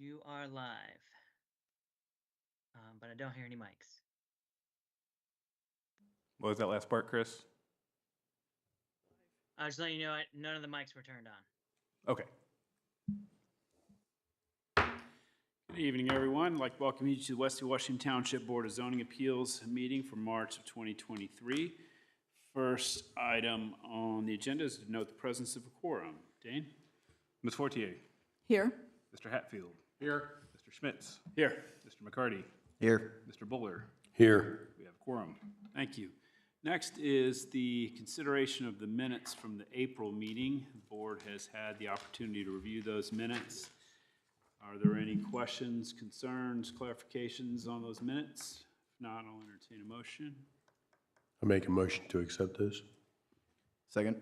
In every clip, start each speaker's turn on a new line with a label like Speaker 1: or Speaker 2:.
Speaker 1: You are live. But I don't hear any mics.
Speaker 2: What was that last part, Chris?
Speaker 1: I was just letting you know none of the mics were turned on.
Speaker 2: Okay.
Speaker 3: Good evening, everyone. I'd like to welcome you to the Westfield, Washington Township Board of Zoning Appeals meeting for March of 2023. First item on the agenda is to note the presence of a quorum. Dane?
Speaker 2: Ms. Fortier.
Speaker 4: Here.
Speaker 2: Mr. Hatfield. Here. Mr. Schmitz.
Speaker 3: Here.
Speaker 2: Mr. McCarty.
Speaker 5: Here.
Speaker 2: Mr. Buller.
Speaker 5: Here.
Speaker 2: We have a quorum.
Speaker 3: Thank you. Next is the consideration of the minutes from the April meeting. The board has had the opportunity to review those minutes. Are there any questions, concerns, clarifications on those minutes? If not, I'll entertain a motion.
Speaker 5: I make a motion to accept this. Second.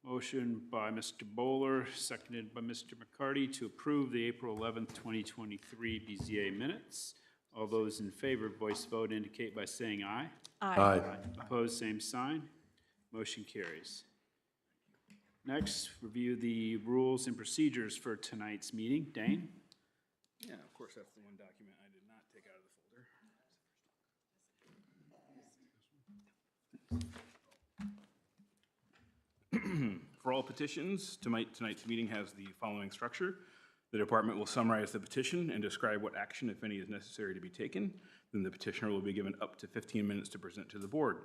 Speaker 3: Motion by Mr. Bowler, seconded by Mr. McCarty to approve the April 11th, 2023 BZA minutes. All those in favor, voice vote indicate by saying aye.
Speaker 5: Aye.
Speaker 3: Opposed, same sign. Motion carries. Next, review the rules and procedures for tonight's meeting. Dane?
Speaker 2: Yeah, of course, that's the one document I did not take out of the folder. For all petitions, tonight's meeting has the following structure. The department will summarize the petition and describe what action, if any, is necessary to be taken. Then the petitioner will be given up to 15 minutes to present to the board.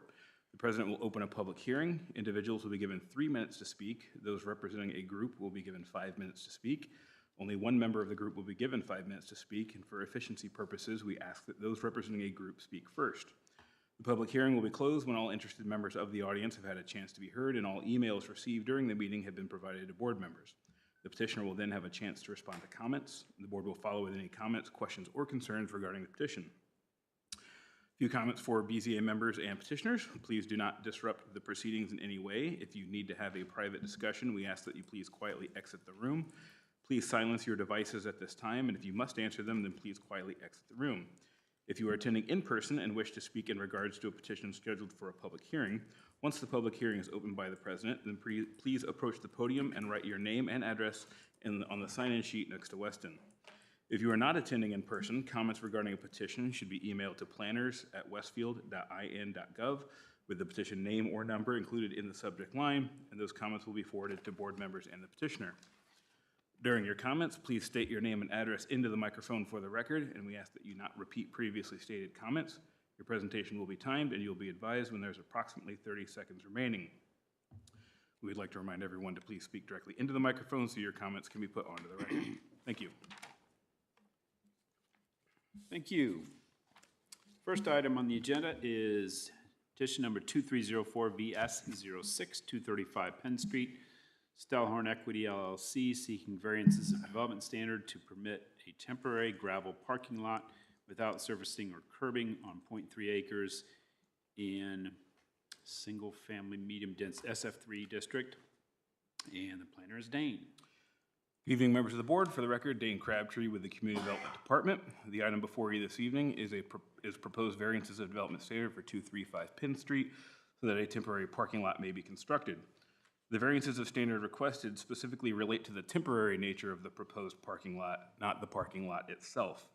Speaker 2: The president will open a public hearing. Individuals will be given 3 minutes to speak. Those representing a group will be given 5 minutes to speak. Only one member of the group will be given 5 minutes to speak, and for efficiency purposes, we ask that those representing a group speak first. The public hearing will be closed when all interested members of the audience have had a chance to be heard and all emails received during the meeting have been provided to board members. The petitioner will then have a chance to respond to comments. The board will follow with any comments, questions, or concerns regarding the petition. A few comments for BZA members and petitioners. Please do not disrupt the proceedings in any way. If you need to have a private discussion, we ask that you please quietly exit the room. Please silence your devices at this time, and if you must answer them, then please quietly exit the room. If you are attending in person and wish to speak in regards to a petition scheduled for a public hearing, once the public hearing is opened by the president, then please approach the podium and write your name and address on the sign-in sheet next to Weston. If you are not attending in person, comments regarding a petition should be emailed to planners@westfield.in.gov with the petition name or number included in the subject line, and those comments will be forwarded to board members and the petitioner. During your comments, please state your name and address into the microphone for the record, and we ask that you not repeat previously stated comments. Your presentation will be timed, and you'll be advised when there's approximately 30 seconds remaining. We would like to remind everyone to please speak directly into the microphone so your comments can be put onto the record. Thank you.
Speaker 3: Thank you. First item on the agenda is petition number 2304 VS06, 235 Penn Street. Stellhorn Equity LLC seeking variances of development standard to permit a temporary gravel parking lot without surfacing or curbing on 0.3 acres in single-family medium-dense SF3 district. And the planner is Dane.
Speaker 2: Good evening, members of the board. For the record, Dane Crabtree with the Community Development Department. The item before you this evening is proposed variances of development standard for 235 Penn Street so that a temporary parking lot may be constructed. The variances of standard requested specifically relate to the temporary nature of the proposed parking lot, not the parking lot itself.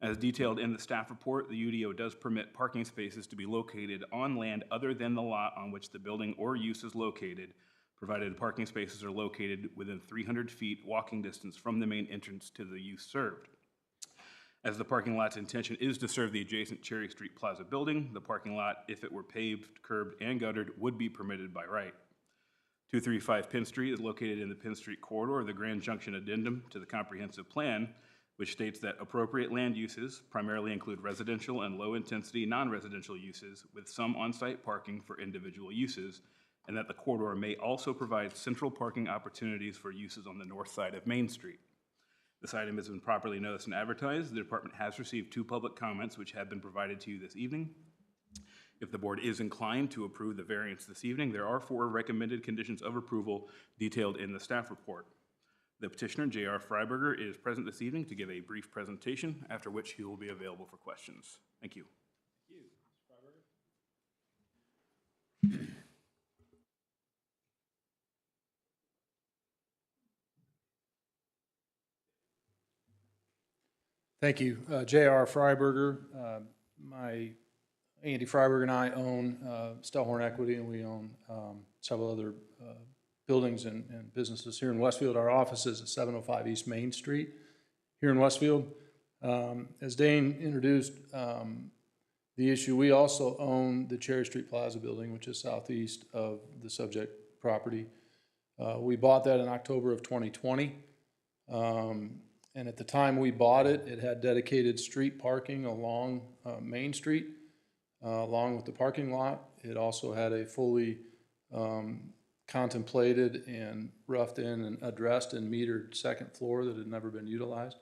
Speaker 2: As detailed in the staff report, the UDO does permit parking spaces to be located on land other than the lot on which the building or use is located, provided parking spaces are located within 300 feet walking distance from the main entrance to the use served. As the parking lot's intention is to serve the adjacent Cherry Street Plaza building, the parking lot, if it were paved, curbed, and guttered, would be permitted by right. 235 Penn Street is located in the Penn Street corridor of the Grand Junction Addendum to the Comprehensive Plan, which states that appropriate land uses primarily include residential and low-intensity non-residential uses with some on-site parking for individual uses, and that the corridor may also provide central parking opportunities for uses on the north side of Main Street. This item has been properly noticed and advertised. The department has received 2 public comments which have been provided to you this evening. If the board is inclined to approve the variance this evening, there are 4 recommended conditions of approval detailed in the staff report. The petitioner, J.R. Freiberger, is present this evening to give a brief presentation, after which he will be available for questions. Thank you.
Speaker 3: Thank you. Mr. Freiberger?
Speaker 4: Thank you. J.R. Freiberger. My Andy Freiberger and I own Stellhorn Equity, and we own several other buildings and businesses here in Westfield. Our office is at 705 East Main Street here in Westfield. As Dane introduced the issue, we also own the Cherry Street Plaza building, which is southeast of the subject property. We bought that in October of 2020. And at the time we bought it, it had dedicated street parking along Main Street, along with the parking lot. It also had a fully contemplated and roughed in and addressed and metered second floor that had never been utilized.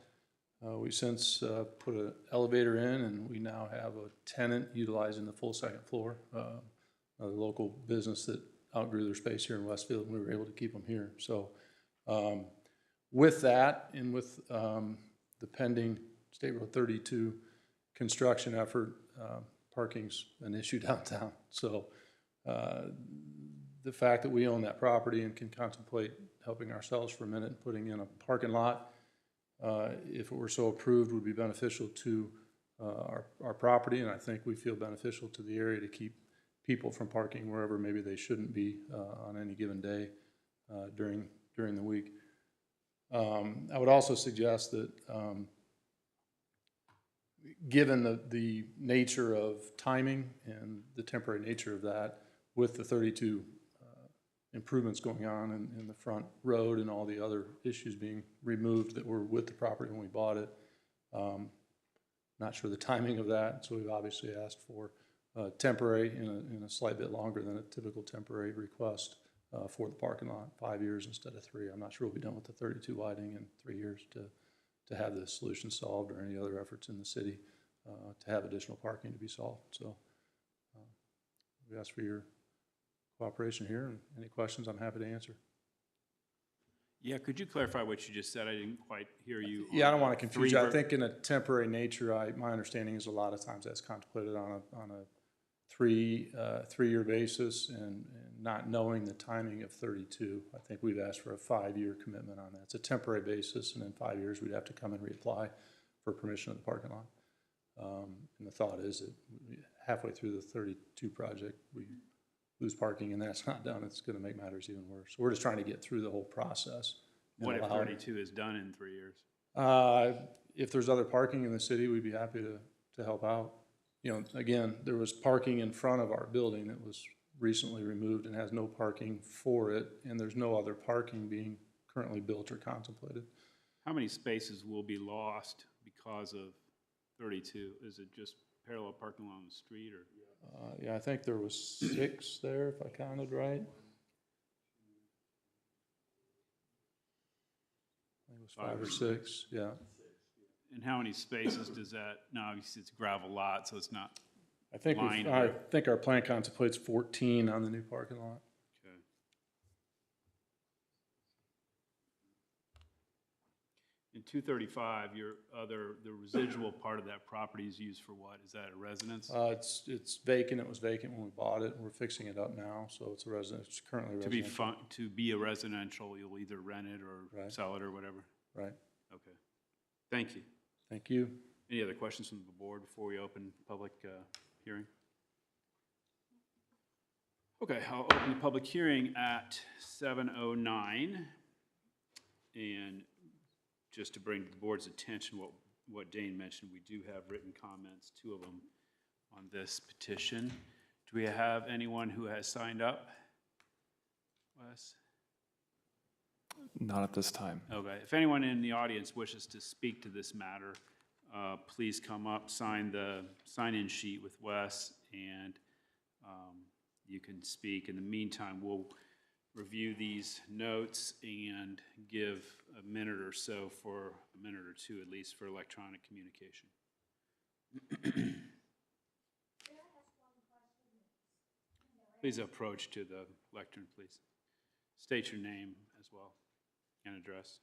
Speaker 4: We since put an elevator in, and we now have a tenant utilizing the full second floor, a local business that outgrew their space here in Westfield, and we were able to keep them here. So with that, and with the pending State Road 32 construction effort, parking's an issue downtown. So the fact that we own that property and can contemplate helping ourselves for a minute and putting in a parking lot, if it were so approved, would be beneficial to our property, and I think we feel beneficial to the area to keep people from parking wherever maybe they shouldn't be on any given day during the week. I would also suggest that given the nature of timing and the temporary nature of that, with the 32 improvements going on in the front road and all the other issues being removed that were with the property when we bought it, not sure the timing of that, so we've obviously asked for temporary in a slight bit longer than a typical temporary request for the parking lot, 5 years instead of 3. I'm not sure we'll be done with the 32 widening in 3 years to have the solution solved, or any other efforts in the city to have additional parking to be solved. So we ask for your cooperation here, and any questions I'm happy to answer.
Speaker 3: Yeah, could you clarify what you just said? I didn't quite hear you.
Speaker 4: Yeah, I don't want to confuse you. I think in a temporary nature, my understanding is a lot of times that's contemplated on a three-year basis, and not knowing the timing of 32. I think we've asked for a 5-year commitment on that. It's a temporary basis, and in 5 years, we'd have to come and reapply for permission of the parking lot. And the thought is that halfway through the 32 project, we lose parking, and that's not done. It's going to make matters even worse. So we're just trying to get through the whole process.
Speaker 3: What if 32 is done in 3 years?
Speaker 4: If there's other parking in the city, we'd be happy to help out. You know, again, there was parking in front of our building that was recently removed and has no parking for it, and there's no other parking being currently built or contemplated.
Speaker 3: How many spaces will be lost because of 32? Is it just parallel parking along the street, or?
Speaker 4: Yeah, I think there was 6 there, if I counted right. I think it was 5 or 6, yeah.
Speaker 3: And how many spaces does that, no, obviously it's a gravel lot, so it's not
Speaker 4: I think our plan contemplates 14 on the new parking lot.
Speaker 3: Okay. In 235, the residual part of that property is used for what? Is that a residence?
Speaker 4: It's vacant. It was vacant when we bought it, and we're fixing it up now, so it's a residence. It's currently residential.
Speaker 3: To be a residential, you'll either rent it or sell it or whatever?
Speaker 4: Right.
Speaker 3: Okay. Thank you.
Speaker 4: Thank you.
Speaker 3: Any other questions from the board before we open public hearing? Okay, I'll open the public hearing at 7:09. And just to bring to the board's attention what Dane mentioned, we do have written comments, 2 of them, on this petition. Do we have anyone who has signed up? Wes?
Speaker 6: Not at this time.
Speaker 3: Okay. If anyone in the audience wishes to speak to this matter, please come up, sign the sign-in sheet with Wes, and you can speak. In the meantime, we'll review these notes and give a minute or so, for a minute or 2 at least, for electronic communication. Please approach to the lectern, please. State your name as well and address.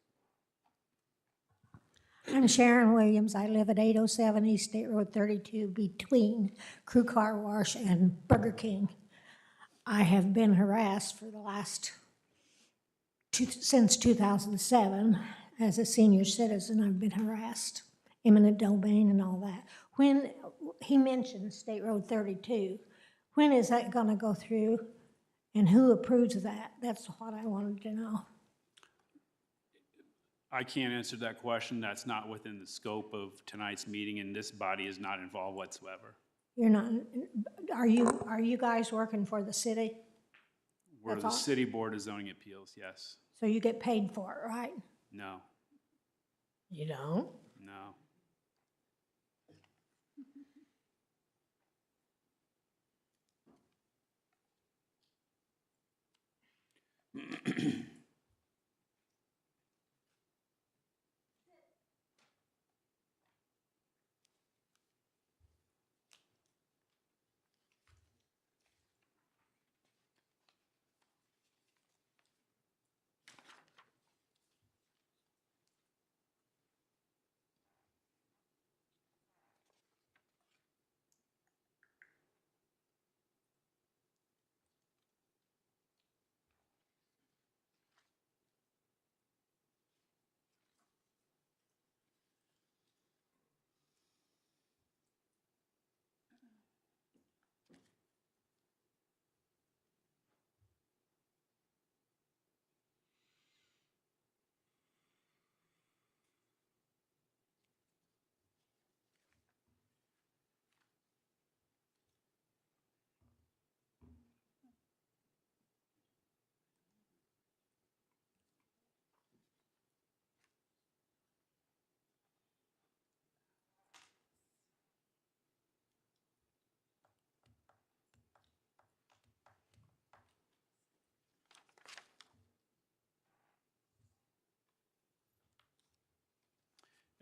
Speaker 7: I'm Sharon Williams. I live at 807 East State Road 32 between Crew Car Wash and Burger King. I have been harassed for the last, since 2007. As a senior citizen, I've been harassed eminent domain and all that. When, he mentioned State Road 32, when is that gonna go through? And who approves that? That's what I wanted to know.
Speaker 3: I can't answer that question. That's not within the scope of tonight's meeting, and this body is not involved whatsoever.
Speaker 7: You're not, are you guys working for the city?
Speaker 3: We're
Speaker 7: That's
Speaker 3: the
Speaker 7: all.
Speaker 3: City Board of Zoning Appeals, yes.
Speaker 7: So you get paid for it, right?
Speaker 3: No,
Speaker 7: You don't?
Speaker 3: no.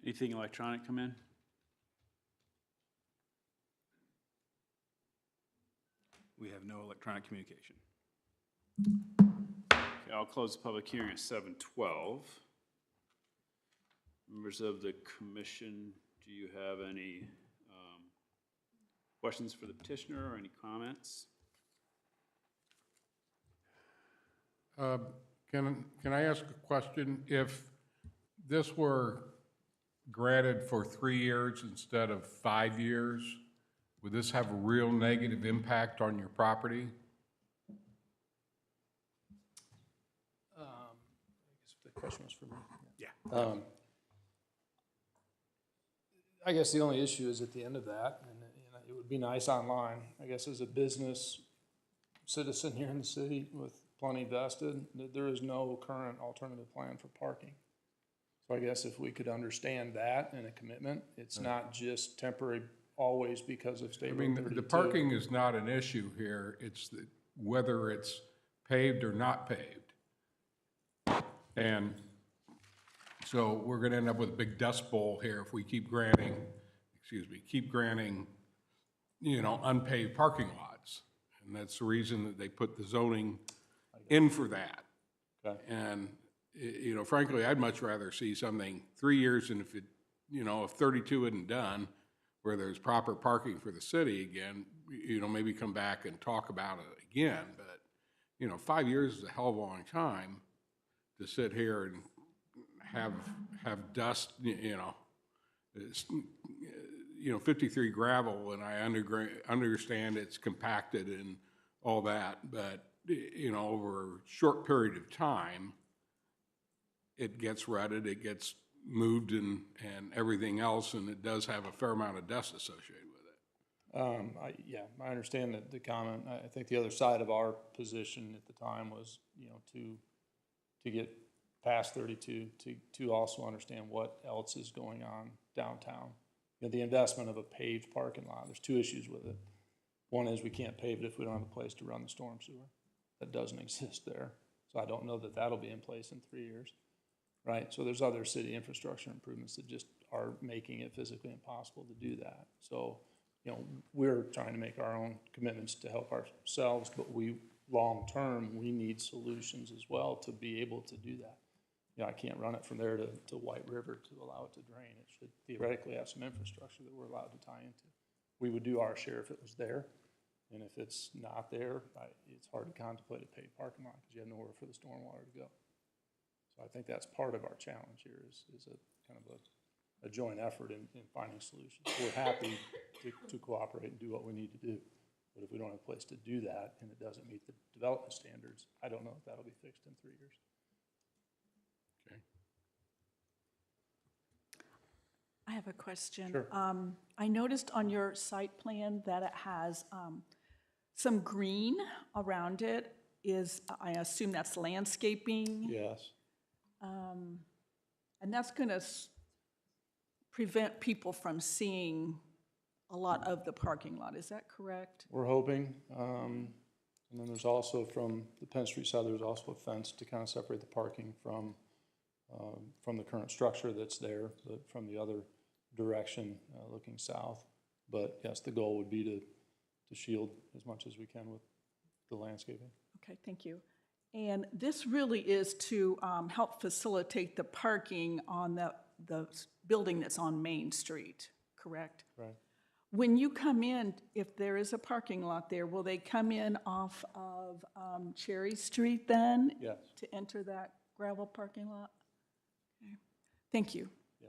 Speaker 3: Anything electronic come in?
Speaker 2: We have no electronic communication.
Speaker 3: Okay, I'll close the public hearing at 7:12. Members of the commission, do you have any questions for the petitioner or any comments?
Speaker 6: Can I ask a question? If this were granted for 3 years instead of 5 years, would this have a real negative impact on your property?
Speaker 4: I guess the question was for me.
Speaker 2: Yeah.
Speaker 4: I guess the only issue is at the end of that, and it would be nice online. I guess as a business citizen here in the city with plenty vested, there is no current alternative plan for parking. So I guess if we could understand that and a commitment, it's not just temporary always because of
Speaker 6: I
Speaker 4: State
Speaker 6: mean,
Speaker 4: Road 32.
Speaker 6: the parking is not an issue here. It's whether it's paved or not paved. And so we're gonna end up with a big dust bowl here if we keep granting, unpaved parking lots. And that's the reason that they put the zoning in for that.
Speaker 4: Okay.
Speaker 6: And, frankly, I'd much rather see something 3 years, and if 32 isn't done, where there's proper parking for the city again, maybe come back and talk about it again. But, 5 years is a hell of a long time to sit here and have dust, it's, 53 gravel, and I understand it's compacted and all that, but, over a short period of time, it gets rutted, it gets moved and everything else, and it does have a fair amount of dust associated with it.
Speaker 4: I understand the comment. I think the other side of our position at the time was, to get past 32, to also understand what else is going on downtown. The investment of a paved parking lot, there's two issues with it. One is we can't pave it if we don't have a place to run the storm sewer. That doesn't exist there. So I don't know that that'll be in place in 3 years, right? So there's other city infrastructure improvements that just are making it physically impossible to do that. So, we're trying to make our own commitments to help ourselves, but long-term, we need solutions as well to be able to do that. I can't run it from there to White River to allow it to drain. It should theoretically have some infrastructure that we're allowed to tie into. We would do our share if it was there. And if it's not there, it's hard to contemplate a paved parking lot because you have nowhere for the stormwater to go. So I think that's part of our challenge here is a kind of a a joint effort in finding solutions. We're happy to cooperate and do what we need to do. But if we don't have a place to do that and it doesn't meet the development standards, I don't know if that'll be fixed in 3 years.
Speaker 6: Okay.
Speaker 8: I have a question.
Speaker 4: Sure.
Speaker 8: I noticed on your site plan that it has some green around it. I assume that's landscaping?
Speaker 4: Yes.
Speaker 8: And that's going to prevent people from seeing a lot of the parking lot. Is that correct?
Speaker 4: We're hoping. And then there's also from the Penn Street side, there's also a fence to kind of separate the parking from the current structure that's there, but from the other direction looking south. But yes, the goal would be to shield as much as we can with the landscaping.
Speaker 8: Okay, thank you. And this really is to help facilitate the parking on the building that's on Main Street, correct?
Speaker 4: Right.
Speaker 8: When you come in, if there is a parking lot there, will they come in off of Cherry Street then?
Speaker 4: Yes.
Speaker 8: To enter that gravel parking lot? Okay. Thank you.
Speaker 4: Yeah.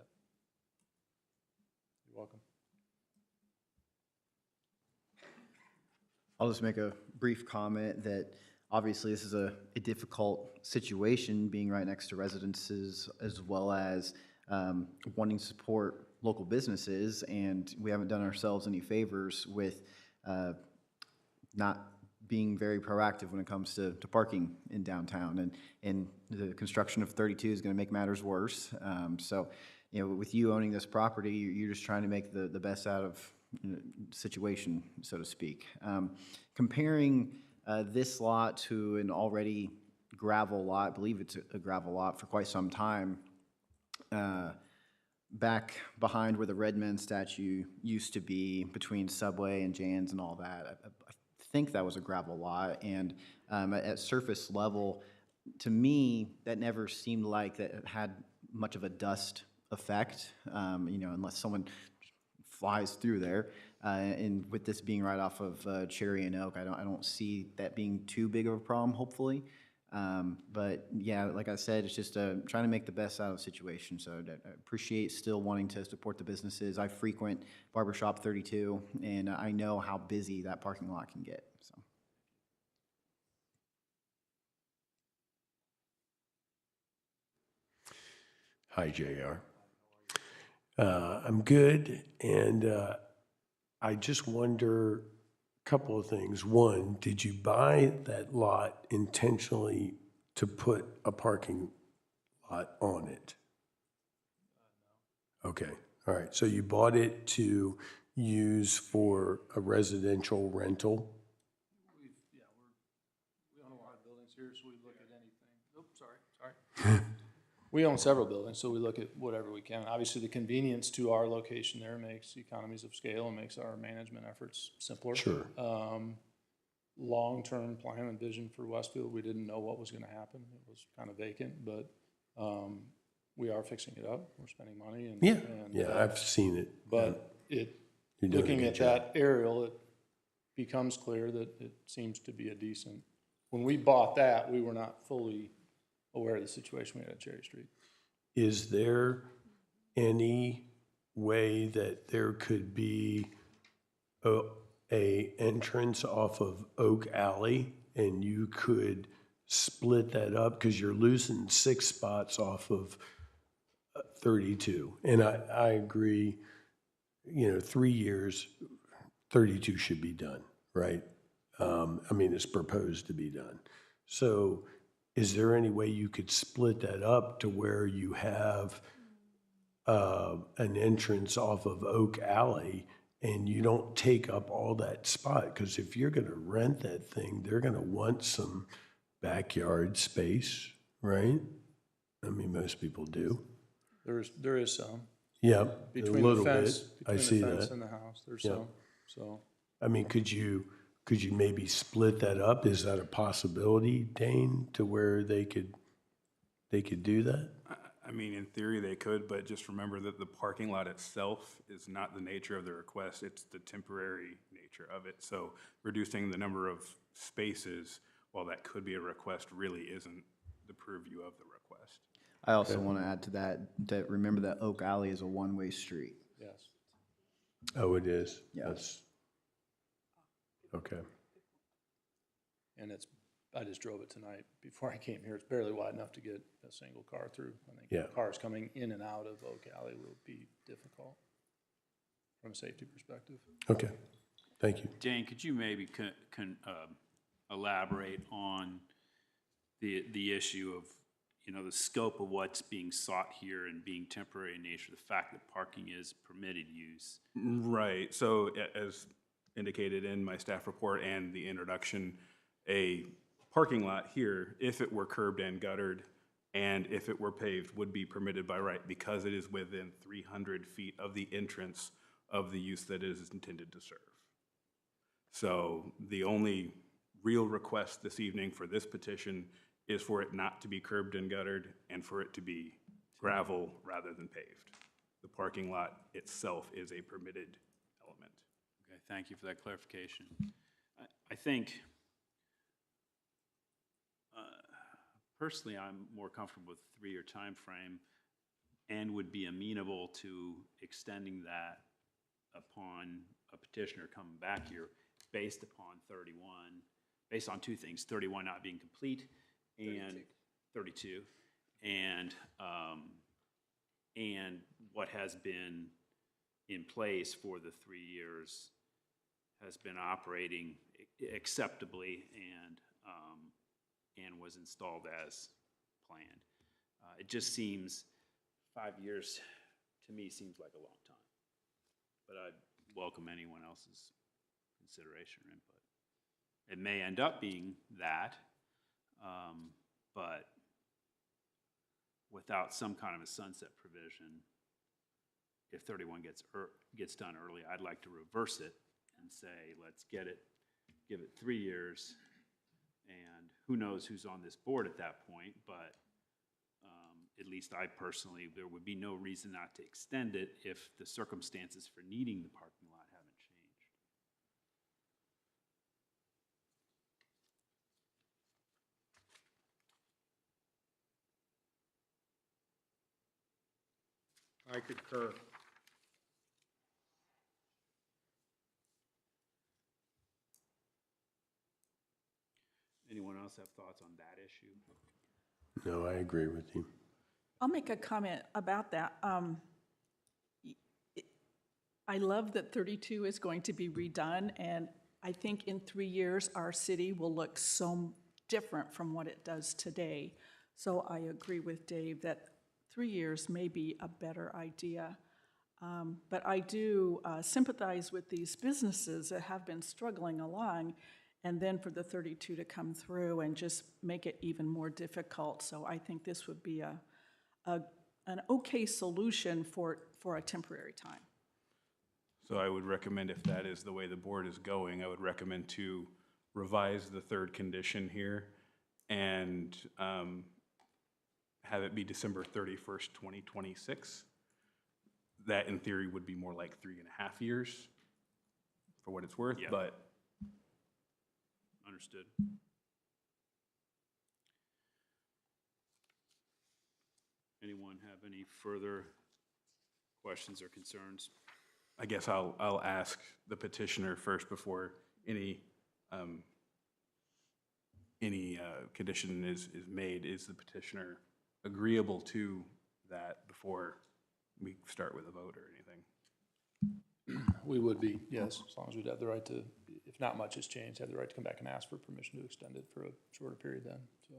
Speaker 4: You're welcome.
Speaker 9: I'll just make a brief comment that obviously this is a difficult situation, being right next to residences as well as wanting to support local businesses, and we haven't done ourselves any favors with not being very proactive when it comes to parking in downtown, and the construction of 32 is going to make matters worse. So, with you owning this property, you're just trying to make the best out of situation, so to speak. Comparing this lot to an already gravel lot, I believe it's a gravel lot for quite some time, back behind where the Redman statue used to be, between Subway and Jan's and all that, I think that was a gravel lot. And at surface level, to me, that never seemed like that it had much of a dust effect, unless someone flies through there. And with this being right off of Cherry and Oak, I don't see that being too big of a problem, hopefully. But yeah, like I said, it's just trying to make the best out of the situation. So I appreciate still wanting to support the businesses. I frequent Barbershop 32, and I know how busy that parking lot can get. So.
Speaker 5: Hi, JR. I'm good, and I just wonder a couple of things. One, did you buy that lot intentionally to put a parking lot on it? Okay, all right. So you bought it to use for a residential rental?
Speaker 4: We own a lot of buildings here, so we look at anything. Oops, sorry. We own several buildings, so we look at whatever we can. Obviously, the convenience to our location there makes economies of scale and makes our management efforts simpler.
Speaker 5: Sure.
Speaker 4: Long-term plan and vision for Westfield, we didn't know what was gonna happen. It was kind of vacant, but we are fixing it up. We're spending money and.
Speaker 5: Yeah,
Speaker 4: and,
Speaker 5: yeah, I've seen it.
Speaker 4: But
Speaker 5: You're doing a
Speaker 4: looking
Speaker 5: good
Speaker 4: at
Speaker 5: job.
Speaker 4: that aerial, it becomes clear that it seems to be a decent, when we bought that, we were not fully aware of the situation we had at Cherry Street.
Speaker 5: Is there any way that there could be a entrance off of Oak Alley and you could split that up? Because you're losing 6 spots off of 32. And I agree, 3 years, 32 should be done, right? It's proposed to be done. So is there any way you could split that up to where you have an entrance off of Oak Alley and you don't take up all that spot? Because if you're going to rent that thing, they're going to want some backyard space, right? Most people do.
Speaker 4: There is some.
Speaker 5: Yeah, a
Speaker 4: Between
Speaker 5: little
Speaker 4: the fence,
Speaker 5: bit.
Speaker 4: between
Speaker 5: I see
Speaker 4: the fence
Speaker 5: that.
Speaker 4: and the house, there's
Speaker 5: Yeah.
Speaker 4: some, so.
Speaker 5: Could you maybe split that up? Is that a possibility, Dane, to where they could do that?
Speaker 2: In theory, they could, but just remember that the parking lot itself is not the nature of the request, it's the temporary nature of it. So reducing the number of spaces, while that could be a request, really isn't the purview of the request.
Speaker 9: I also want to add to that, that remember that Oak Alley is a one-way street.
Speaker 4: Yes.
Speaker 5: Oh, it is?
Speaker 9: Yeah.
Speaker 5: That's, okay.
Speaker 4: And it's, I just drove it tonight before I came here. It's barely wide enough to get a single car through. I think
Speaker 5: Yeah.
Speaker 4: cars coming in and out of Oak Alley will be difficult from a safety perspective.
Speaker 5: Okay, thank you.
Speaker 3: Jane, could you maybe elaborate on the issue of, you know, the scope of what's being sought here and being temporary in nature, the fact that parking is permitted use?
Speaker 2: Right, so as indicated in my staff report and the introduction, a parking lot here, if it were curbed and guttered, and if it were paved, would be permitted by right because it is within 300 feet of the entrance of the use that it is intended to serve. So the only real request this evening for this petition is for it not to be curbed and guttered and for it to be gravel rather than paved. The parking lot itself is a permitted element.
Speaker 3: Okay, thank you for that clarification. I think, personally, I'm more comfortable with a 3-year time frame and would be amenable to extending that upon a petitioner coming back here based upon 31, based on two things, 31 not being complete and 32, and what has been in place for the 3 years has been operating acceptably and was installed as planned. It just seems 5 years to me seems like a long time, but I welcome anyone else's consideration or input. It may end up being that, but without some kind of a sunset provision, if 31 gets done early, I'd like to reverse it and say, let's get it, give it 3 years, and who knows who's on this board at that point, but at least I personally, there would be no reason not to extend it if the circumstances for needing the parking lot haven't changed.
Speaker 6: I concur.
Speaker 3: Anyone else have thoughts on that issue?
Speaker 5: No, I agree with you.
Speaker 8: I'll make a comment about that. I love that 32 is going to be redone, and I think in 3 years, our city will look so different from what it does today. So I agree with Dave that 3 years may be a better idea. But I do sympathize with these businesses that have been struggling along, and then for the 32 to come through and just make it even more difficult. So I think this would be an okay solution for a temporary time.
Speaker 2: So I would recommend, if that is the way the board is going, I would recommend to revise the third condition here and have it be December 31st, 2026. That in theory would be more like 3.5 years for what it's worth,
Speaker 3: Yeah.
Speaker 2: but
Speaker 3: Understood. Anyone have any further questions or concerns?
Speaker 2: I guess I'll ask the petitioner first before any condition is made. Is the petitioner agreeable to that before we start with a vote or anything?
Speaker 4: We would be, yes, as long as we'd have the right to, if not much has changed, have the right to come back and ask for permission to extend it for a shorter period then, so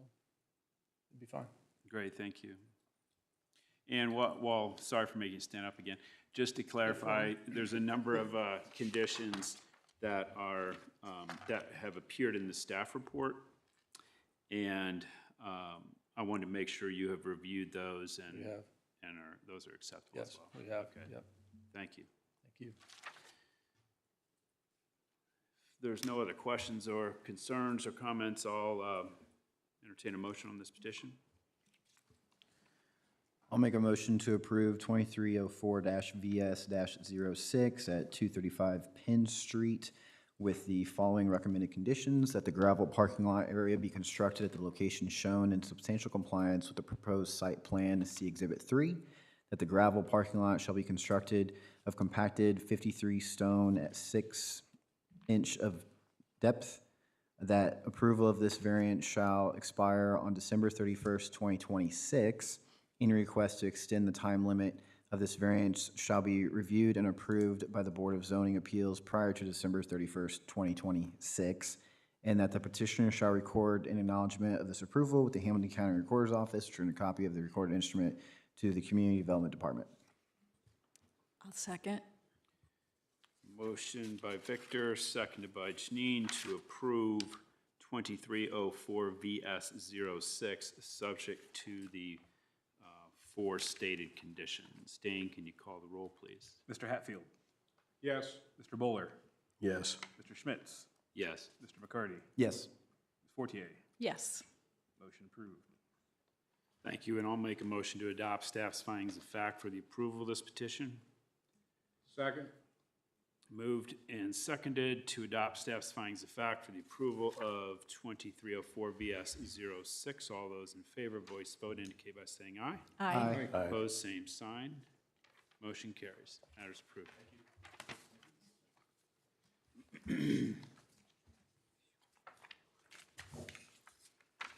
Speaker 4: it'd be fine.
Speaker 3: Great, thank you. And while, sorry for making you stand up again, just to clarify, there's a number of conditions that are, that have appeared in the staff report. And I wanted to make sure you have reviewed those and,
Speaker 4: We have.
Speaker 3: and those are acceptable as
Speaker 4: Yes,
Speaker 3: well.
Speaker 4: we have,
Speaker 3: Okay.
Speaker 4: yep,
Speaker 3: Thank you.
Speaker 4: thank you.
Speaker 3: If there's no other questions or concerns or comments, I'll entertain a motion on this petition.
Speaker 9: I'll make a motion to approve 2304-VS-06 at 235 Penn Street with the following recommended conditions: that the gravel parking lot area be constructed at the location shown in substantial compliance with the proposed site plan, see Exhibit 3, that the gravel parking lot shall be constructed of compacted 53 stone at 6-inch of depth, that approval of this variance shall expire on December 31st, 2026. Any request to extend the time limit of this variance shall be reviewed and approved by the Board of Zoning Appeals prior to December 31st, 2026, and that the petitioner shall record an acknowledgement of this approval with the Hamilton County Recorder's Office, return a copy of the recorded instrument to the Community Development Department.
Speaker 8: I'll second.
Speaker 3: Motion by Victor, seconded by Janine to approve 2304 VS06, subject to the four stated conditions. Dane, can you call the roll, please?
Speaker 2: Mr. Hatfield,
Speaker 6: Yes.
Speaker 2: Mr. Bowler,
Speaker 5: Yes.
Speaker 2: Mr. Schmitz,
Speaker 3: Yes.
Speaker 2: Mr. McCarty,
Speaker 9: Yes.
Speaker 2: Ms. Fortier.
Speaker 8: Yes.
Speaker 2: Motion approved.
Speaker 3: Thank you, and I'll make a motion to adopt staff's findings of fact for the approval of this petition.
Speaker 6: Second?
Speaker 3: Moved and seconded to adopt staff's findings of fact for the approval of 2304 VS06. All those in favor, voice vote indicate by saying aye.
Speaker 8: Aye.
Speaker 5: Aye.
Speaker 3: Opposed, same sign. Motion carries. Matter's approved.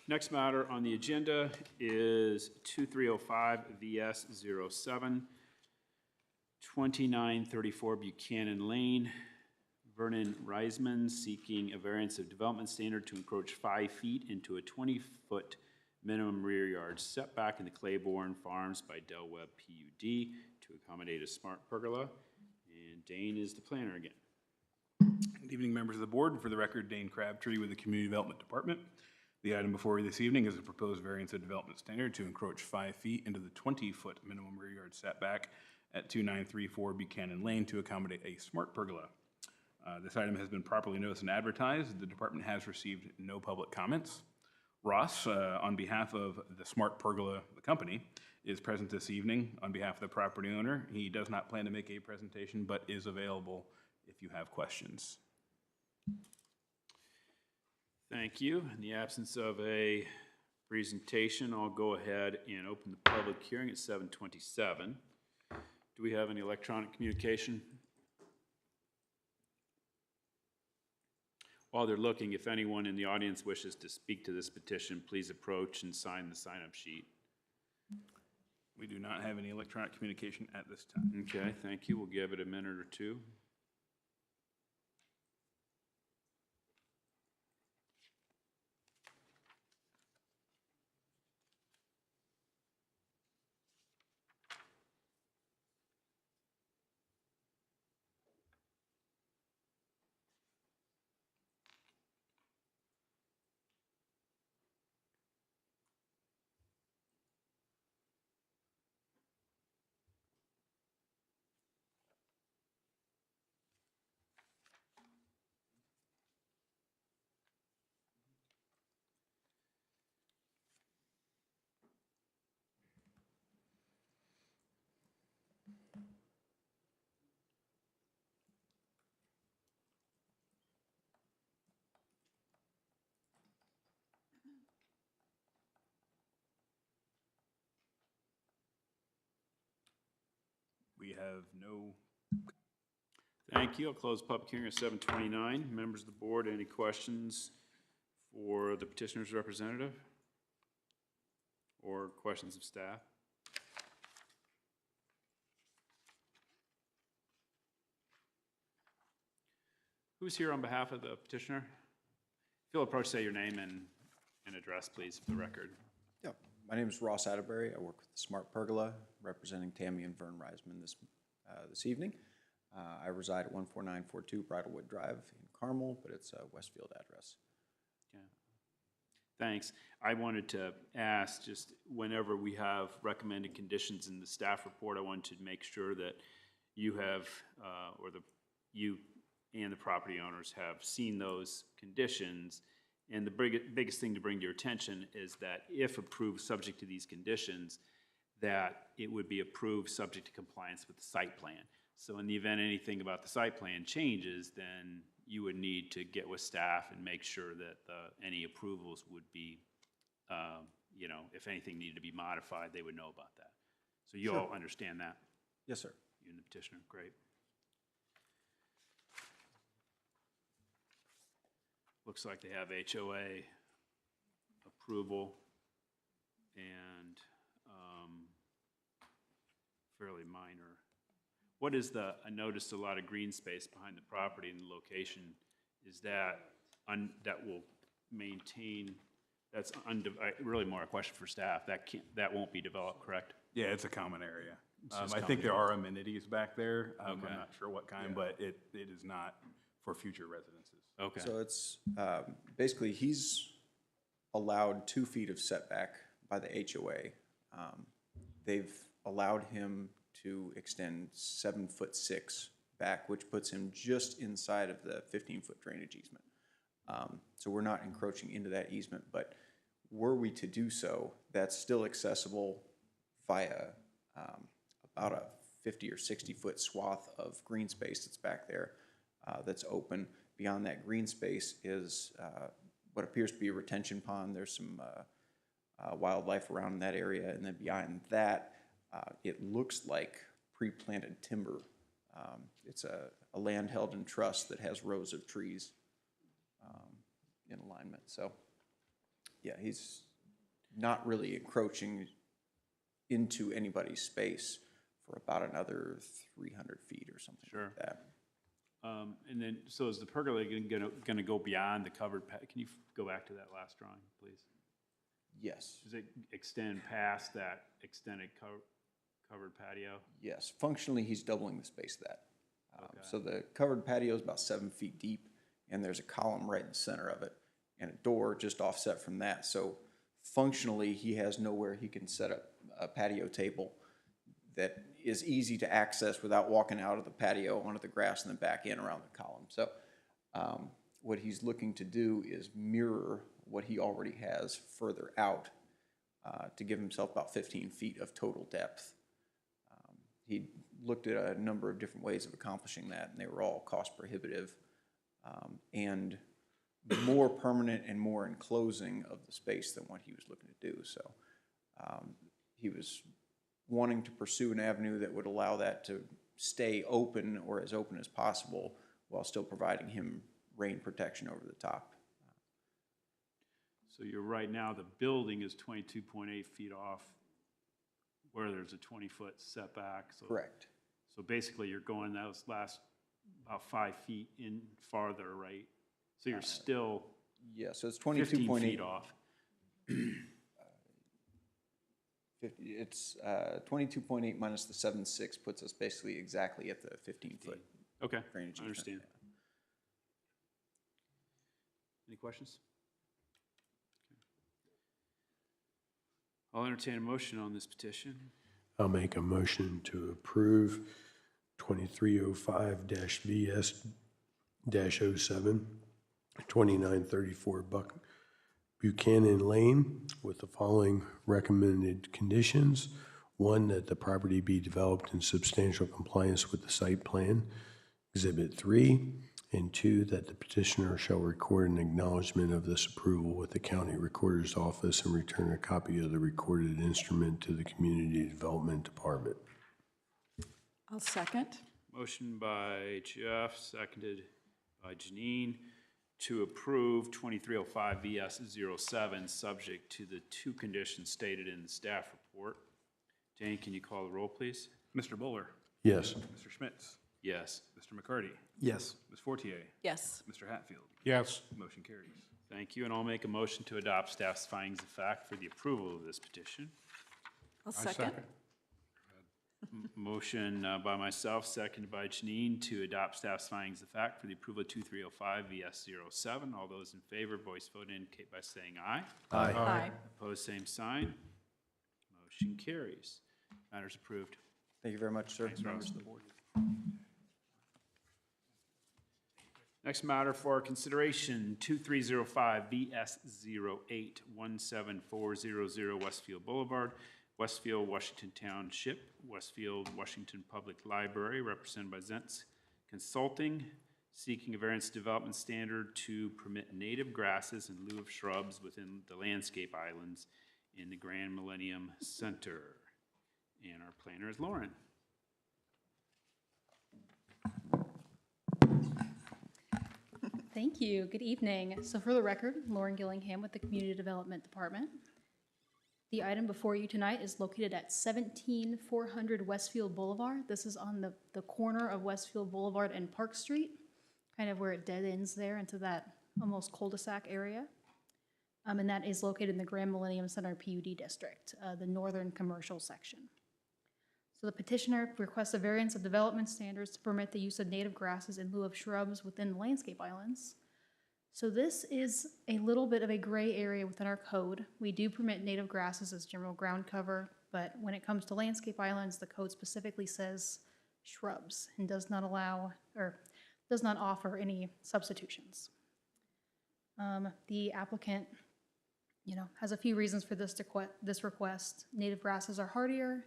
Speaker 3: Next matter on the agenda is 2305 VS07, 2934 Buchanan Lane. Vernon Reisman seeking a variance of development standard to encroach 5 feet into a 20-foot minimum rear yard setback in the Claiborne Farms by Del Webb PUD to accommodate a smart pergola. And Dane is the planner again.
Speaker 2: Good evening, members of the board. For the record, Dane Crabtree with the Community Development Department. The item before you this evening is a proposed variance of development standard to encroach 5 feet into the 20-foot minimum rear yard setback at 2934 Buchanan Lane to accommodate a smart pergola. This item has been properly noticed and advertised. The department has received no public comments. Ross, on behalf of the Smart Pergola, the company, is present this evening on behalf of the property owner. He does not plan to make a presentation, but is available if you have questions.
Speaker 3: Thank you. In the absence of a presentation, I'll go ahead and open the public hearing at 7:27. Do we have any electronic communication? While they're looking, if anyone in the audience wishes to speak to this petition, please approach and sign the sign-up sheet.
Speaker 2: We do not have any electronic communication at this time.
Speaker 3: Okay, thank you. We'll give it a minute or two.
Speaker 2: We have no.
Speaker 3: Thank you. I'll close the public hearing at 7:29. Members of the board, any questions for the petitioner's representative? Or questions of staff? Who's here on behalf of the petitioner? If you'll approach, say your name and address, please, for the record.
Speaker 10: Yeah, my name is Ross Atterbury. I work with the Smart Pergola, representing Tammy and Vern Reisman this evening. I reside at 14942 Bridlewood Drive in Carmel, but it's a Westfield address.
Speaker 3: Yeah. Thanks. I wanted to ask, just whenever we have recommended conditions in the staff report, I wanted to make sure that you have, you and the property owners have seen those conditions. And the biggest thing to bring to your attention is that if approved subject to these conditions, that it would be approved subject to compliance with the site plan. So in the event anything about the site plan changes, then you would need to get with staff and make sure that any approvals would be, you know, if anything needed to be modified, they would know about that. So you all understand that?
Speaker 10: Yes, sir.
Speaker 3: You and the petitioner, great. Looks like they have HOA approval and fairly minor. What is I noticed a lot of green space behind the property and the location. Is that that will maintain, that's really more a question for staff. That won't be developed, correct?
Speaker 2: Yeah, it's a common area.
Speaker 3: just
Speaker 2: I think
Speaker 3: common
Speaker 2: there are amenities back there. I'm
Speaker 3: Okay.
Speaker 2: not sure what kind, but it is not for future residences.
Speaker 3: Okay.
Speaker 10: So it's, basically, he's allowed 2 feet of setback by the HOA. They've allowed him to extend 7'6" back, which puts him just inside of the 15-foot drainage easement. So we're not encroaching into that easement, but were we to do so, that's still accessible via about a 50 or 60-foot swath of green space that's back there that's open. Beyond that green space is what appears to be a retention pond. There's some wildlife around in that area, and then behind that, it looks like pre-planted timber. It's a land held in trust that has rows of trees in alignment. So, yeah, he's not really encroaching into anybody's space for about another 300 feet or something
Speaker 3: Sure.
Speaker 10: like that.
Speaker 3: And then, so is the pergola gonna go beyond the covered can you go back to that last drawing, please?
Speaker 10: Yes,
Speaker 3: Does it extend past that extended covered patio?
Speaker 10: yes. Functionally, he's doubling the space of that.
Speaker 3: Okay.
Speaker 10: So the covered patio is about 7 feet deep, and there's a column right in the center of it, and a door just offset from that. So functionally, he has nowhere he can set up a patio table that is easy to access without walking out of the patio onto the grass and then back in around the column. So what he's looking to do is mirror what he already has further out to give himself about 15 feet of total depth. He looked at a number of different ways of accomplishing that, and they were all cost prohibitive and more permanent and more enclosing of the space than what he was looking to do. So he was wanting to pursue an avenue that would allow that to stay open or as open as possible while still providing him rain protection over the top.
Speaker 3: So you're right now, the building is 22.8 feet off where there's a 20-foot setback. So,
Speaker 10: Correct.
Speaker 3: So basically, you're going those last about 5 feet in farther, right? So you're still
Speaker 10: Yeah, so it's
Speaker 3: 15
Speaker 10: 22.8.
Speaker 3: feet off.
Speaker 10: It's 22.8 minus the 7.6 puts us basically exactly at the 15-foot.
Speaker 3: Okay,
Speaker 10: Drainage
Speaker 3: I understand.
Speaker 10: easement,
Speaker 3: Any questions? I'll entertain a motion on this petition.
Speaker 5: I'll make a motion to approve 2305-VS-07, 2934 Buchanan Lane, with the following recommended conditions. 1, that the property be developed in substantial compliance with the site plan, Exhibit 3, and 2, that the petitioner shall record an acknowledgement of this approval with the county recorder's office and return a copy of the recorded instrument to the Community Development Department.
Speaker 8: I'll second.
Speaker 3: Motion by Jeff, seconded by Janine, to approve 2305 VS-07, subject to the 2 conditions stated in the staff report. Jane, can you call the roll, please?
Speaker 2: Mr. Buller,
Speaker 5: Yes.
Speaker 2: Mr. Schmitz,
Speaker 3: Yes.
Speaker 2: Mr. McCarty,
Speaker 9: Yes.
Speaker 2: Ms. Fortier,
Speaker 8: Yes.
Speaker 2: Mr. Hatfield.
Speaker 6: Yes.
Speaker 2: Motion carries.
Speaker 3: Thank you, and I'll make a motion to adopt staff's findings of fact for the approval of this petition.
Speaker 8: I'll second.
Speaker 3: Motion by myself, seconded by Janine, to adopt staff's findings of fact for the approval of 2305 VS-07. All those in favor, voice vote indicate by saying aye.
Speaker 8: Aye.
Speaker 3: Opposed, same sign. Motion carries. Matters approved.
Speaker 10: Thank you very much, sir.
Speaker 3: Thanks,
Speaker 10: Members
Speaker 3: Ross.
Speaker 10: of the board.
Speaker 3: Next matter for consideration, 2305 VS-08, 17400 Westfield Boulevard. Westfield, Washington Township, Westfield, Washington Public Library, represented by Zentz Consulting, seeking a variance development standard to permit native grasses in lieu of shrubs within the landscape islands in the Grand Millennium Center. And our planner is Lauren.
Speaker 11: Thank you. Good evening. So for the record, Lauren Gillingham with the Community Development Department. The item before you tonight is located at 17400 Westfield Boulevard. This is on the corner of Westfield Boulevard and Park Street, kind of where it dead ends there into that almost cul-de-sac area. And that is located in the Grand Millennium Center PUD district, the northern commercial section. So the petitioner requests a variance of development standards to permit the use of native grasses in lieu of shrubs within the landscape islands. So this is a little bit of a gray area within our code. We do permit native grasses as general ground cover, but when it comes to landscape islands, the code specifically says shrubs and does not allow or does not offer any substitutions. The applicant, has a few reasons for this request. Native grasses are hardier.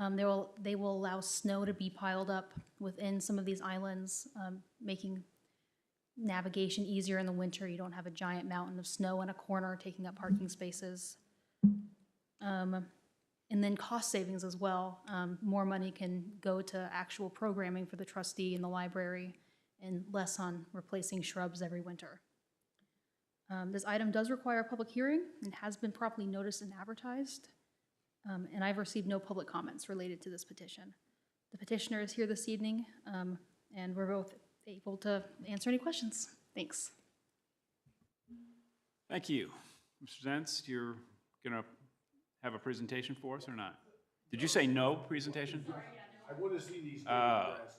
Speaker 11: They will allow snow to be piled up within some of these islands, making navigation easier in the winter. You don't have a giant mountain of snow in a corner taking up parking spaces. And then cost savings as well. More money can go to actual programming for the trustee and the library and less on replacing shrubs every winter. This item does require a public hearing and has been properly noticed and advertised. And I've received no public comments related to this petition. The petitioner is here this evening, and we're both able to answer any questions. Thanks.
Speaker 3: Thank you. Mr. Zentz, you're going to have a presentation for us or not? Did you say no presentation?
Speaker 5: I want to see these
Speaker 3: grasses.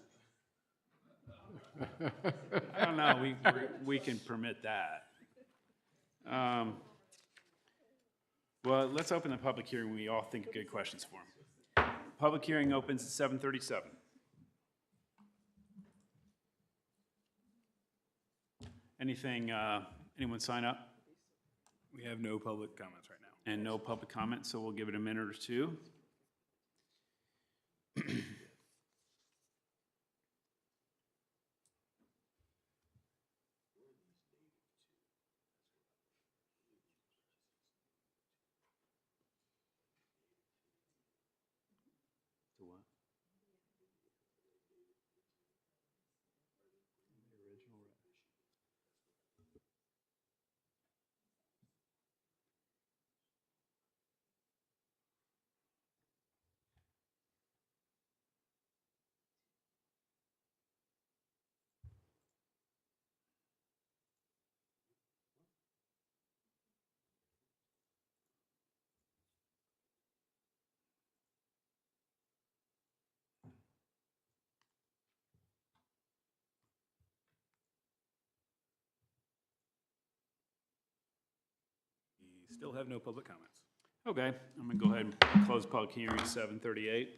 Speaker 3: I don't know, we can permit that. Well, let's open the public hearing. We all think of good questions for him. Public hearing opens at 7:37. Anything, anyone sign up?
Speaker 2: We have no public comments right now.
Speaker 3: And no public comment, so we'll give it a minute or two.
Speaker 2: We still have no public comments.
Speaker 3: Okay, I'm gonna go ahead and close public hearing at 7:38.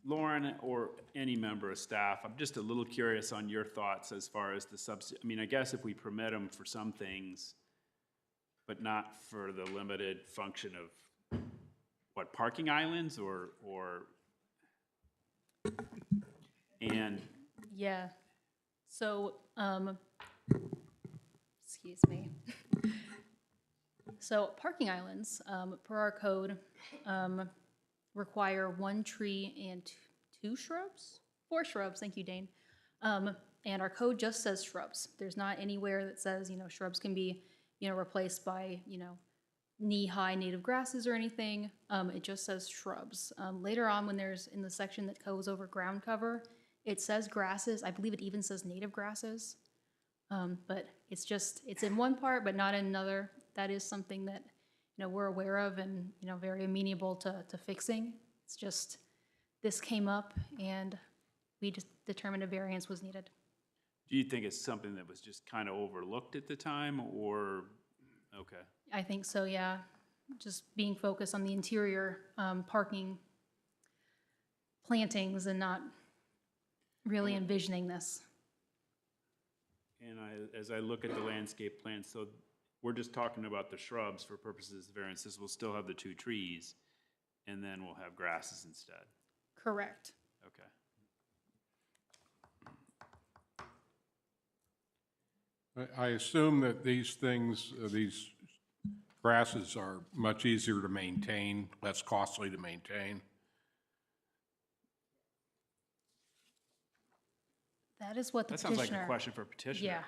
Speaker 3: Lauren, or any member of staff, I'm just a little curious on your thoughts as far as the I mean, I guess if we permit them for some things, but not for the limited function of, what, parking islands or and
Speaker 11: Yeah. So, excuse me. So parking islands, per our code, require 1 tree and 2 shrubs? 4 shrubs, thank you, Dane. And our code just says shrubs. There's not anywhere that says, shrubs can be, replaced by, knee-high native grasses or anything. It just says shrubs. Later on, when there's in the section that goes over ground cover, it says grasses. I believe it even says native grasses. But it's in one part, but not in another. That is something that, we're aware of and, very amenable to fixing. It's just, this came up and we just determined a variance was needed.
Speaker 3: do you think it's something that was just kind of overlooked at the time, or, okay?
Speaker 11: I think so, yeah. Just being focused on the interior parking plantings and not really envisioning this.
Speaker 3: And as I look at the landscape plan, so we're just talking about the shrubs for purposes of variance. This will still have the 2 trees. and then we'll have grasses instead.
Speaker 11: Correct.
Speaker 3: Okay.
Speaker 6: I assume that these things, these grasses are much easier to maintain, less costly to maintain.
Speaker 11: That is what the
Speaker 3: That sounds like a
Speaker 11: petitioner.
Speaker 3: question for petitioner.
Speaker 11: Yeah.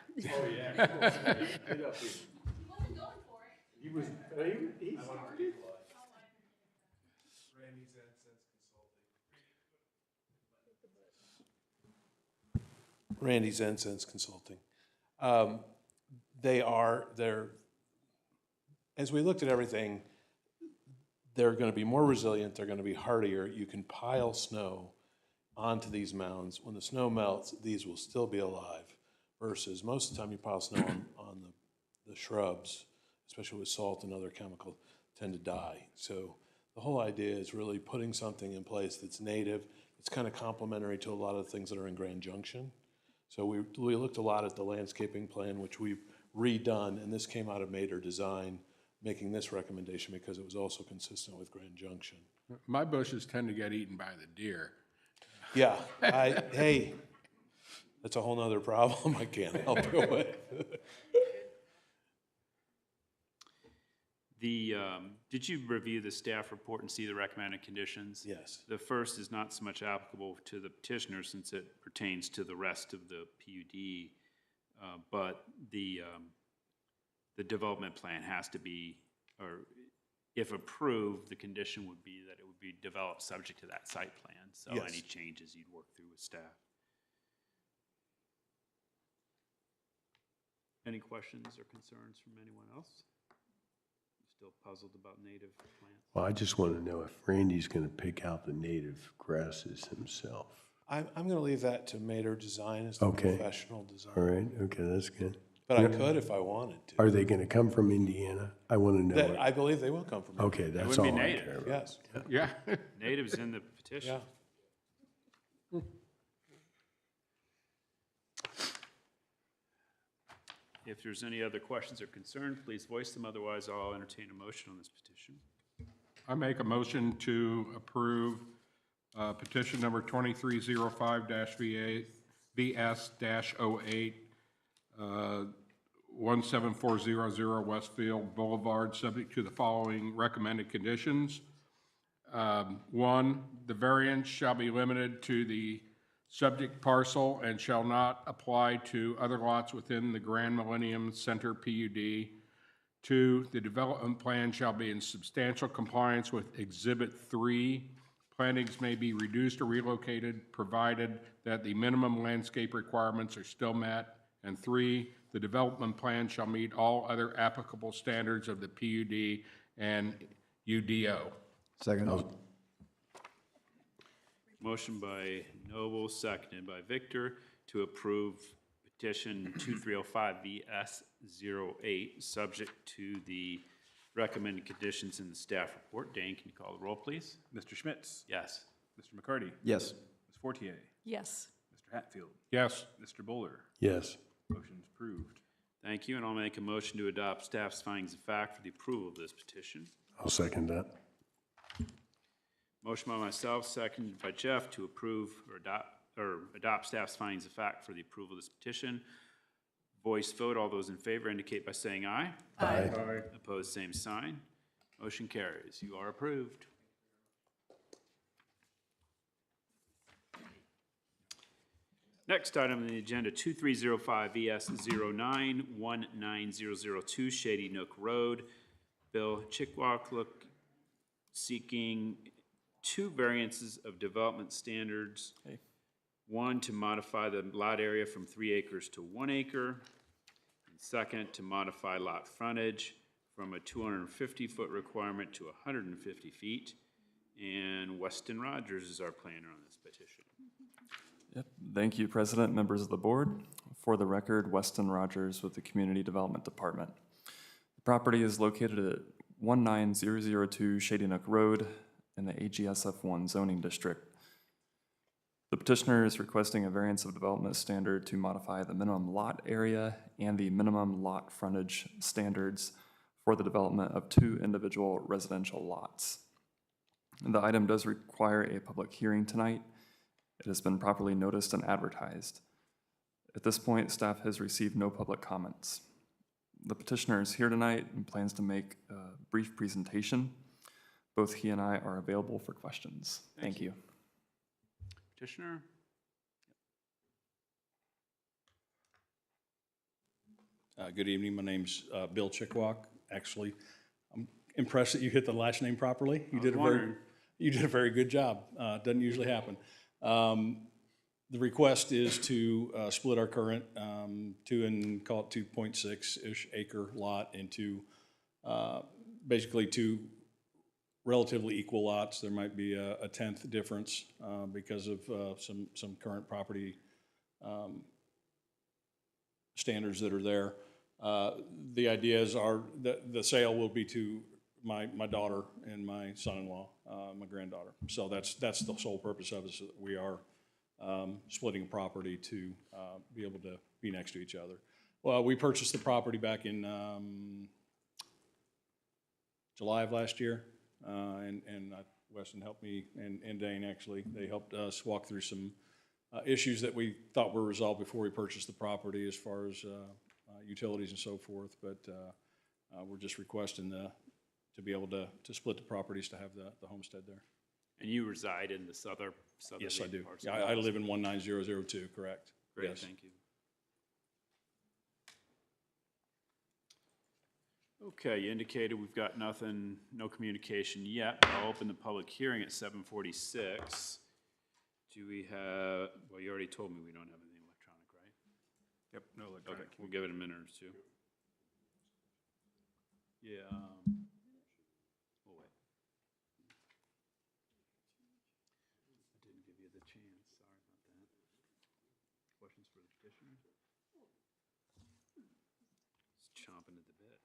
Speaker 12: Randy's Incense Consulting. They're, as we looked at everything, they're gonna be more resilient, they're gonna be hardier. You can pile snow onto these mounds. When the snow melts, these will still be alive, versus most of the time you pile snow on the shrubs, especially with salt and other chemicals, tend to die. So the whole idea is really putting something in place that's native. It's kind of complementary to a lot of the things that are in Grand Junction. So we looked a lot at the landscaping plan, which we've redone, and this came out of Mater Design, making this recommendation because it was also consistent with Grand Junction.
Speaker 6: My bushes tend to get eaten by the deer.
Speaker 12: Yeah, hey, that's a whole nother problem I can't help it with.
Speaker 3: Did you review the staff report and see the recommended conditions?
Speaker 12: Yes.
Speaker 3: The first is not so much applicable to the petitioner since it pertains to the rest of the PUD, but the development plan has to be, or if approved, the condition would be that it would be developed subject to that site plan. So
Speaker 12: Yes.
Speaker 3: any changes you'd work through with staff. Any questions or concerns from anyone else? Still puzzled about native plants?
Speaker 5: Well, I just want to know if Randy's going to pick out the native grasses himself.
Speaker 12: I'm gonna leave that to Mater Design as the
Speaker 5: Okay.
Speaker 12: professional design.
Speaker 5: All right, okay, that's good.
Speaker 12: But I could if I wanted to.
Speaker 5: Are they going to come from Indiana? I want to know.
Speaker 12: That, I believe they will come from. Mater.
Speaker 5: Okay, that's
Speaker 3: wouldn't
Speaker 5: all
Speaker 3: be
Speaker 5: I
Speaker 3: native.
Speaker 5: care about.
Speaker 12: Yes,
Speaker 6: Yeah.
Speaker 3: Natives in the petition.
Speaker 12: yeah.
Speaker 3: If there's any other questions or concerns, please voice them. Otherwise, I'll entertain a motion on this petition.
Speaker 6: I make a motion to approve petition number 2305-VS-08, 17400 Westfield Boulevard, subject to the following recommended conditions. One, the variance shall be limited to the subject parcel and shall not apply to other lots within the Grand Millennium Center PUD. Two, the development plan shall be in substantial compliance with Exhibit 3. Plantings may be reduced or relocated, provided that the minimum landscape requirements are still met. And three, the development plan shall meet all other applicable standards of the PUD and UDO.
Speaker 9: Second.
Speaker 3: Motion by Noble, seconded by Victor, to approve petition 2305-VS-08, subject to the recommended conditions in the staff report. Dane, can you call the roll, please?
Speaker 2: Mr. Schmitz?
Speaker 3: Yes.
Speaker 2: Mr. McCarty?
Speaker 9: Yes.
Speaker 2: Ms. Fortier?
Speaker 8: Yes.
Speaker 2: Mr. Hatfield?
Speaker 6: Yes.
Speaker 2: Mr. Bowler?
Speaker 5: Yes.
Speaker 2: Motion's approved.
Speaker 3: Thank you, and I'll make a motion to adopt staff's findings of fact for the approval of this petition.
Speaker 5: I'll second that.
Speaker 3: Motion by myself, seconded by Jeff, to approve or adopt staff's findings of fact for the approval of this petition. Voice vote, all those in favor indicate by saying aye.
Speaker 5: Aye.
Speaker 3: Opposed, same sign. Motion carries. You are approved. Next item on the agenda, 2305-VS-09-19002 Shady Nook Road. Bill Chickwalk seeking two variances of development standards. One, to modify the lot area from 3 acres to 1 acre. And second, to modify lot frontage from a 250-foot requirement to 150 feet. And Weston Rogers is our planner on this petition.
Speaker 13: Yep. Thank you, President, members of the board. For the record, Weston Rogers with the Community Development Department. The property is located at 19002 Shady Nook Road in the AGSF1 zoning district. The petitioner is requesting a variance of development standard to modify the minimum lot area and the minimum lot frontage standards for the development of two individual residential lots. The item does require a public hearing tonight. It has been properly noticed and advertised. At this point, staff has received no public comments. The petitioner is here tonight and plans to make a brief presentation. Both he and I are available for questions. Thank you.
Speaker 3: Petitioner?
Speaker 14: Good evening. My name's Bill Chickwalk. Actually, I'm impressed that you hit the last name properly. You did a very good job. Doesn't usually happen. The request is to split our current 2.6-ish acre lot into basically two relatively equal lots. There might be a tenth difference because of some current property standards that are there. The ideas are that the sale will be to my daughter and my son-in-law, my granddaughter. So that's the sole purpose of it, so that we are splitting a property to be able to be next to each other. Well, we purchased the property back in July of last year, and Weston helped me, and Dane actually, they helped us walk through some issues that we thought were resolved before we purchased the property as far as utilities and so forth, but we're just requesting to be able to split the properties to have the homestead there.
Speaker 3: And you reside in the southern
Speaker 14: Yes, I do.
Speaker 3: parcel?
Speaker 14: Yeah, I live in 19002, correct.
Speaker 3: Great,
Speaker 14: Yes.
Speaker 3: thank you. Okay, you indicated we've got nothing, no communication yet, but I'll open the public hearing at 7:46. Do we have, well, you already told me we don't have anything electronic, right?
Speaker 14: Yep, no electronic.
Speaker 3: Okay, we'll give it a minute or two. Yeah, we'll wait. I didn't give you the chance, sorry about that. Questions for the petitioner? It's chomping at the bit.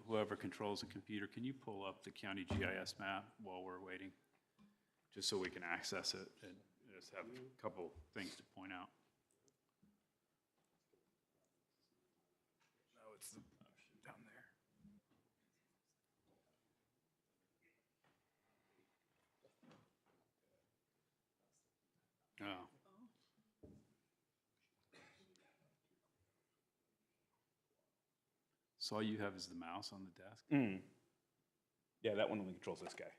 Speaker 3: Whoever controls the computer, can you pull up the county GIS map while we're waiting? Just so we can access it and just have a couple things to point out.
Speaker 2: No, it's down there.
Speaker 3: Oh. So all you have is the mouse on the desk?
Speaker 2: Yeah, that one only controls this guy.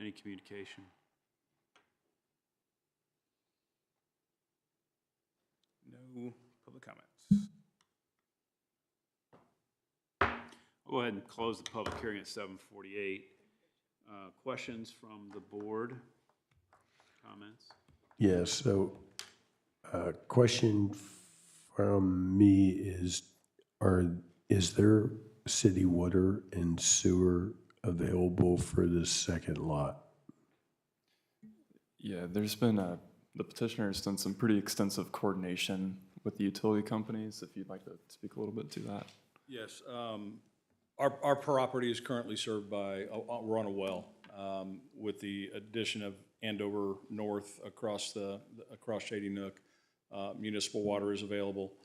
Speaker 3: Any communication?
Speaker 2: No public comments.
Speaker 3: I'll go ahead and close the public hearing at 7:48. Questions from the board? Comments?
Speaker 5: Yes, so question from me is, is there city water and sewer available for this second lot?
Speaker 13: Yeah, there's been the petitioner's done some pretty extensive coordination with the utility companies, if you'd like to speak a little bit to that.
Speaker 14: Yes, our property is currently served by, we're on a well, with the addition of Andover North across Shady Nook. Municipal water is available.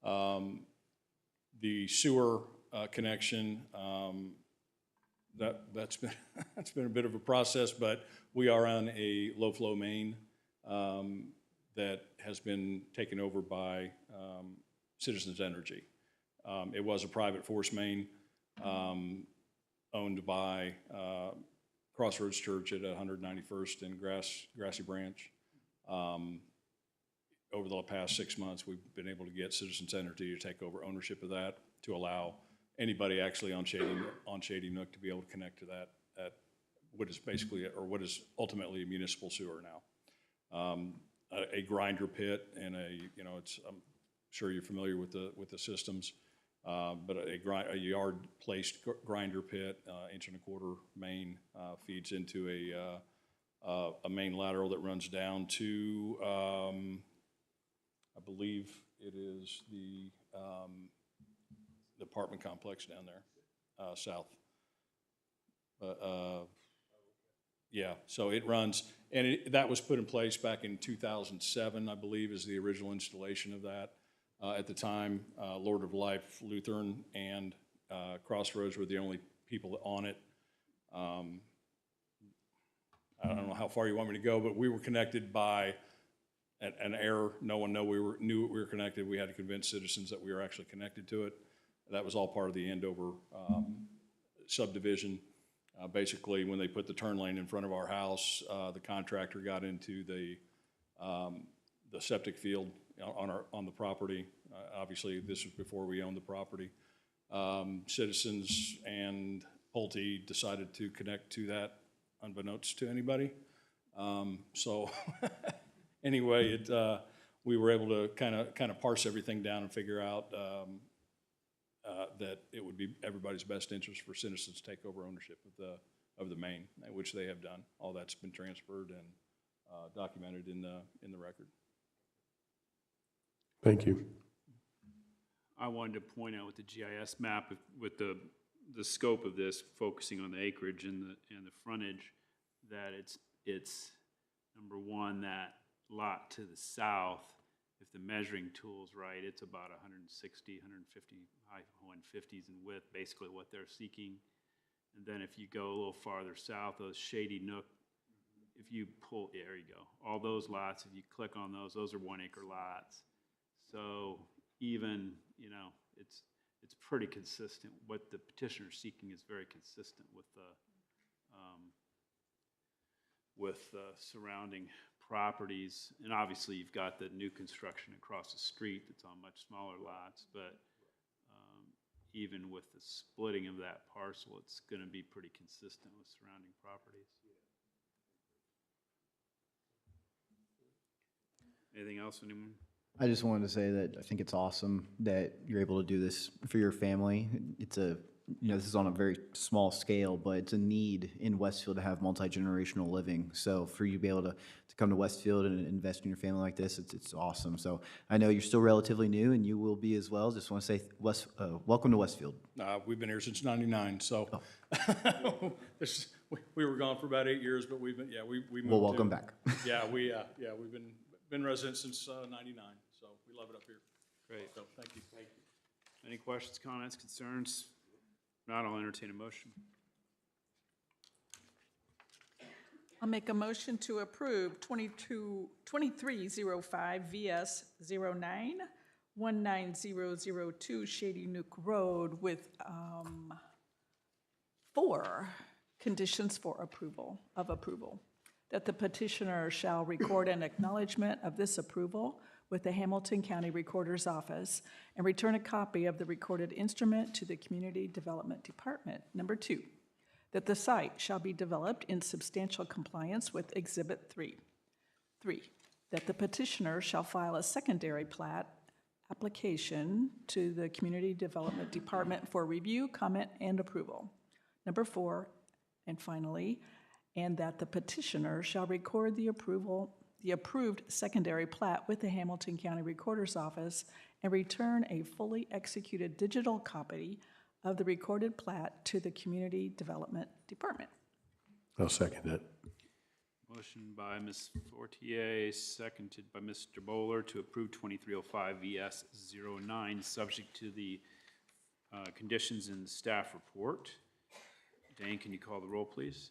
Speaker 14: The sewer connection, that's been that's been a bit of a process, but we are on a low flow main that has been taken over by Citizens Energy. It was a private force main owned by Crossroads Church at 191st and Grassy Branch. over the past 6 months, we've been able to get Citizens Energy to take over ownership of that, to allow anybody actually on Shady Nook to be able to connect to that what is basically, or what is ultimately a municipal sewer now. A grinder pit and I'm sure you're familiar with the systems, but a yard placed grinder pit, 1.25 inch main, feeds into a main lateral that runs down to, I believe it is the apartment complex down there, south. Yeah, so it runs, and that was put in place back in 2007, I believe, is the original installation of that. At the time, Lord of Life Lutheran and Crossroads were the only people on it. I don't know how far you want me to go, but we were connected by an error. No one knew we were connected. We had to convince citizens that we were actually connected to it. That was all part of the Andover subdivision. Basically, when they put the turn lane in front of our house, the contractor got into the septic field on the property. Obviously, this was before we owned the property. Citizens and Pulte decided to connect to that unbeknownst to anybody. So anyway, we were able to kind of parse everything down and figure out that it would be everybody's best interest for citizens to take over ownership of the main, which they have done. All that's been transferred and documented in the record.
Speaker 5: Thank you.
Speaker 3: I wanted to point out with the GIS map, with the scope of this, focusing on the acreage and the frontage, that it's number one, that lot to the south, if the measuring tool's right, it's about 160, 150, high 150s in width, basically what they're seeking. And then if you go a little farther south, those Shady Nook, if you pull, yeah, there you go. All those lots, if you click on those are 1 acre lots. So even, it's pretty consistent. What the petitioner's seeking is very consistent with the surrounding properties. And obviously you've got the new construction across the street that's on much smaller lots, but even with the splitting of that parcel, it's going to be pretty consistent with surrounding properties. Anything else, anyone?
Speaker 9: I just wanted to say that I think it's awesome that you're able to do this for your family. It's this is on a very small scale, but it's a need in Westfield to have multi-generational living. So for you to be able to come to Westfield and invest in your family like this, it's awesome. So I know you're still relatively new, and you will be as well. Just want to say welcome to Westfield.
Speaker 14: We've been here since '99, so we were gone for about 8 years, but we moved.
Speaker 9: Well, welcome back.
Speaker 14: We've been residents since '99, so we love it up here.
Speaker 3: Great.
Speaker 14: So thank you.
Speaker 3: Any questions, comments, concerns? Not, I'll entertain a motion.
Speaker 8: I'll make a motion to approve 2305 VS 09 19002 Shady Nook Road with 4 conditions for approval. That the petitioner shall record an acknowledgement of this approval with the Hamilton County Recorder's Office and return a copy of the recorded instrument to the Community Development Department. Number 2, that the site shall be developed in substantial compliance with Exhibit 3. 3, that the petitioner shall file a secondary plat application to the Community Development Department for review, comment, and approval. Number 4, and finally, and that the petitioner shall record the approved secondary plat with the Hamilton County Recorder's Office and return a fully executed digital copy of the recorded plat to the Community Development Department.
Speaker 5: I'll second it.
Speaker 3: Motion by Ms. Fortier, seconded by Mr. Bowler to approve 2305 VS 09, subject to the conditions in the staff report. Dane, can you call the roll, please?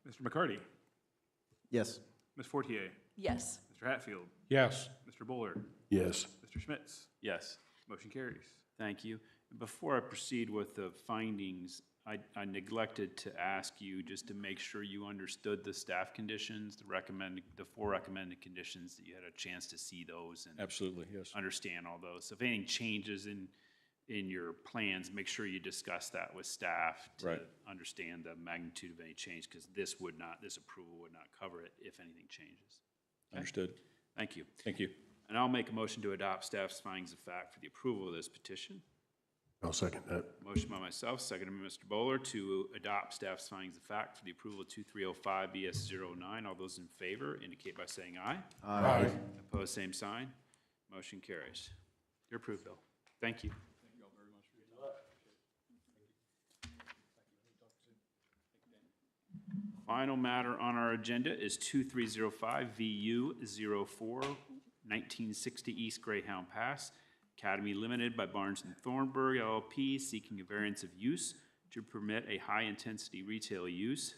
Speaker 2: Mr. McCarty?
Speaker 9: Yes.
Speaker 2: Ms. Fortier?
Speaker 8: Yes.
Speaker 2: Mr. Hatfield?
Speaker 6: Yes.
Speaker 2: Mr. Bowler?
Speaker 5: Yes.
Speaker 2: Mr. Schmitz?
Speaker 3: Yes.
Speaker 2: Motion carries.
Speaker 3: Thank you. Before I proceed with the findings, I neglected to ask you just to make sure you understood the staff conditions, the 4 recommended conditions, that you had a chance to see those and
Speaker 14: Absolutely, yes.
Speaker 3: understand all those. So if anything changes in your plans, make sure you discuss that with staff to
Speaker 14: Right.
Speaker 3: understand the magnitude of any change, because this approval would not cover it if anything changes. Okay?
Speaker 14: Understood.
Speaker 3: Thank you.
Speaker 14: Thank you.
Speaker 3: And I'll make a motion to adopt staff's findings of fact for the approval of this petition.
Speaker 5: I'll second that.
Speaker 3: Motion by myself, seconded by Mr. Bowler, to adopt staff's findings of fact for the approval of 2305 BS09. All those in favor indicate by saying aye.
Speaker 5: Aye.
Speaker 3: Opposed, same sign. Motion carries. You're approved, Bill. Thank you. Final matter on our agenda is 2305 VU 04 1960 East Greyhound Pass, Academy Limited by Barnes and Thornburg LLP, seeking a variance of use to permit a high-intensity retail use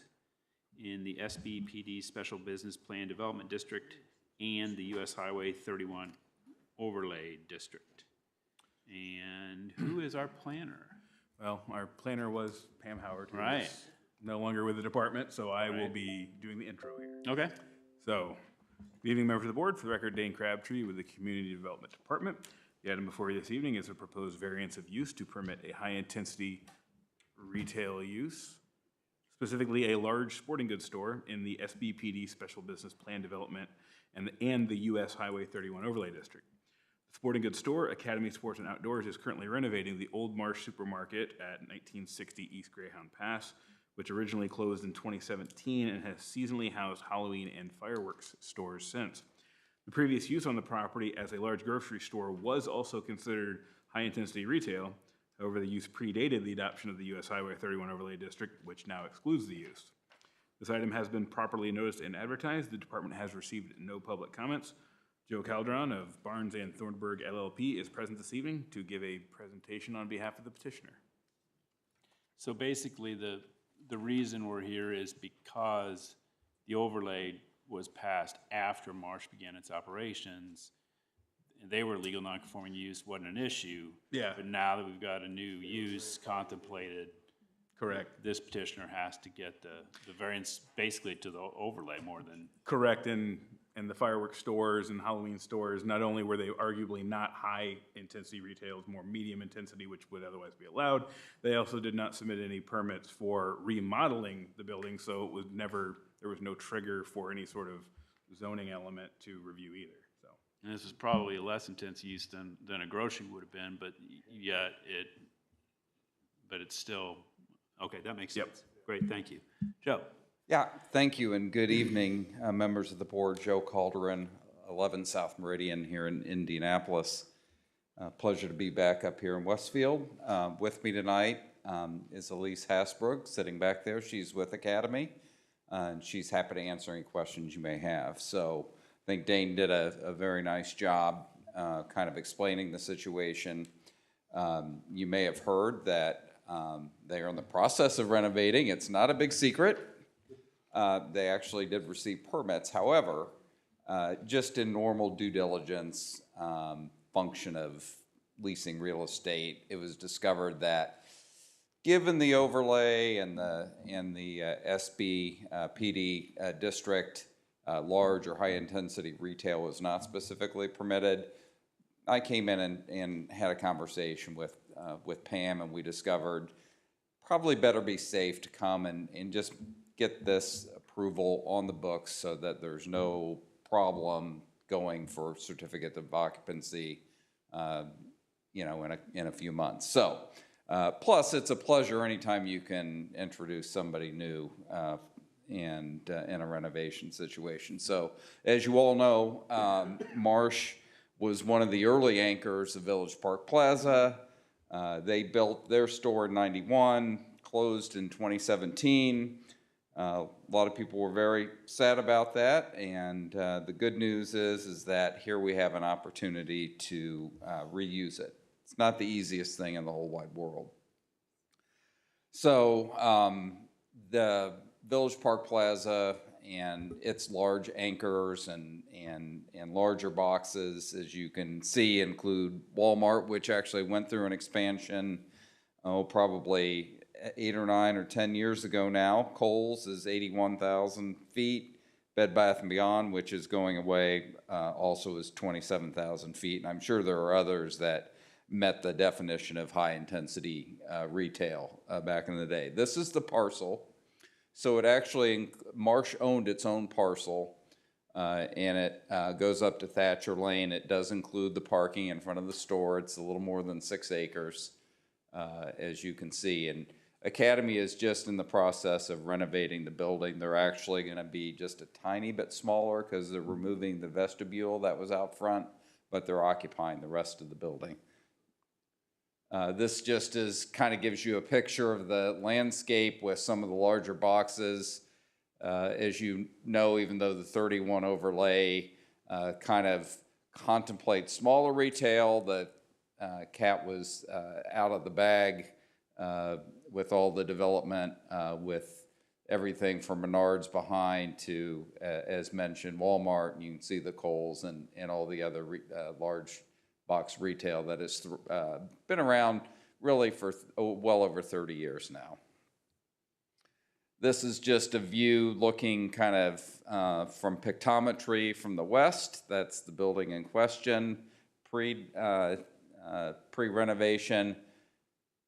Speaker 3: in the SBPD Special Business Plan Development District and the US Highway 31 Overlay District. And who is our planner?
Speaker 2: Well, our planner was Pam Howard, who
Speaker 3: Right.
Speaker 2: is no longer with the department, so I will be doing the intro here.
Speaker 3: Okay.
Speaker 2: So, good evening, members of the board. For the record, Dane Crabtree with the Community Development Department. The item before you this evening is a proposed variance of use to permit a high-intensity retail use, specifically a large sporting goods store in the SBPD Special Business Plan Development and the US Highway 31 Overlay District. The sporting goods store, Academy Sports and Outdoors, is currently renovating the Old Marsh Supermarket at 1960 East Greyhound Pass, which originally closed in 2017 and has seasonally housed Halloween and fireworks stores since. The previous use on the property as a large grocery store was also considered high-intensity retail. However, the use predated the adoption of the US Highway 31 Overlay District, which now excludes the use. This item has been properly noticed and advertised. The department has received no public comments. Joe Calderon of Barnes and Thornburg LLP is present this evening to give a presentation on behalf of the petitioner.
Speaker 3: So basically, the reason we're here is because the overlay was passed after Marsh began its operations. They were legal non-conforming use, wasn't an issue.
Speaker 2: Yeah.
Speaker 3: But now that we've got a new use contemplated,
Speaker 2: Correct.
Speaker 3: this petitioner has to get the variance basically to the overlay more than.
Speaker 2: Correct, and the fireworks stores and Halloween stores, not only were they arguably not high-intensity retail, more medium intensity, which would otherwise be allowed, they also did not submit any permits for remodeling the building, so it was there was no trigger for any sort of zoning element to review either, so.
Speaker 3: And this is probably a less intense use than a grocery would have been, but yet it's still, okay, that makes sense. Great, thank you. Joe?
Speaker 15: Yeah, thank you and good evening, members of the board. Joe Calderon, 11 South Meridian here in Indianapolis. Pleasure to be back up here in Westfield. With me tonight is Elise Hasbrook, sitting back there. She's with Academy, and she's happy to answer any questions you may have. So I think Dane did a very nice job kind of explaining the situation. You may have heard that they are in the process of renovating. It's not a big secret. They actually did receive permits. However, just in normal due diligence function of leasing real estate, it was discovered that given the overlay and the SBPD district, large or high-intensity retail was not specifically permitted. I came in and had a conversation with Pam, and we discovered probably better be safe to come and just get this approval on the books so that there's no problem going for certificate of occupancy, in a few months. So, plus it's a pleasure anytime you can introduce somebody new in a renovation situation. So, as you all know, Marsh was one of the early anchors of Village Park Plaza. They built their store in '91, closed in 2017. A lot of people were very sad about that, and the good news is that here we have an opportunity to reuse it. It's not the easiest thing in the whole wide world. So the Village Park Plaza and its large anchors and larger boxes, as you can see, include Walmart, which actually went through an expansion, probably 8 or 9 or 10 years ago now. Kohl's is 81,000 feet. Bed Bath & Beyond, which is going away, also is 27,000 feet. And I'm sure there are others that met the definition of high-intensity retail back in the day. This is the parcel. So it actually, Marsh owned its own parcel, and it goes up to Thatcher Lane. It does include the parking in front of the store. It's a little more than 6 acres, as you can see. And Academy is just in the process of renovating the building. They're actually going to be just a tiny bit smaller because they're removing the vestibule that was out front, but they're occupying the rest of the building. This just kind of gives you a picture of the landscape with some of the larger boxes. As you know, even though the 31 overlay kind of contemplates smaller retail, the cat was out of the bag with all the development, with everything from Menards behind to, as mentioned, Walmart, and you can see the Kohl's and all the other large box retail that has been around really for well over 30 years now. This is just a view looking kind of from pictometry from the west. That's the building in question, pre-renovation.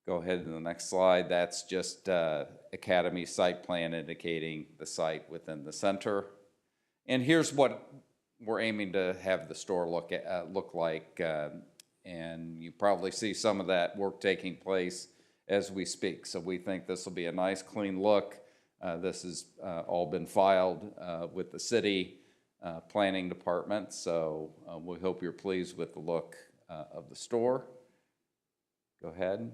Speaker 15: Go ahead to the next slide. That's just Academy site plan indicating the site within the center. And here's what we're aiming to have the store look like. And you probably see some of that work taking place as we speak. So we think this will be a nice, clean look. This has all been filed with the city planning department. So we hope you're pleased with the look of the store. Go ahead.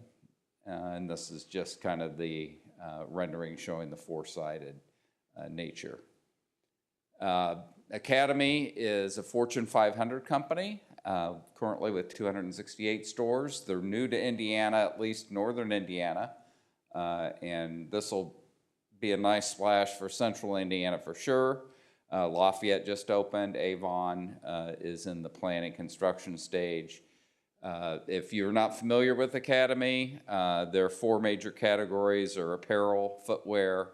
Speaker 15: And this is just kind of the rendering showing the four-sided nature. Academy is a Fortune 500 company, currently with 268 stores. They're new to Indiana, at least northern Indiana, and this will be a nice splash for central Indiana for sure. Lafayette just opened. Avon is in the planning construction stage. If you're not familiar with Academy, their 4 major categories are apparel, footwear,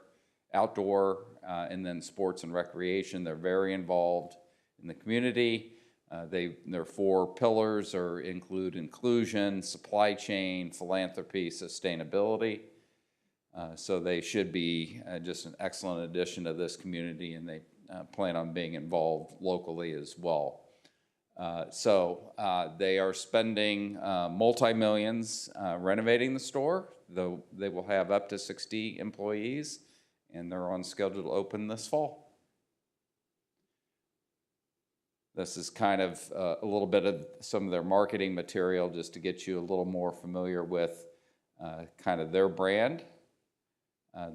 Speaker 15: outdoor, and then sports and recreation. They're very involved in the community. Their 4 pillars include inclusion, supply chain, philanthropy, sustainability. So they should be just an excellent addition to this community, and they plan on being involved locally as well. So they are spending multi-millions renovating the store, though they will have up to 60 employees, and they're on schedule to open this fall. This is kind of a little bit of some of their marketing material just to get you a little more familiar with kind of their brand.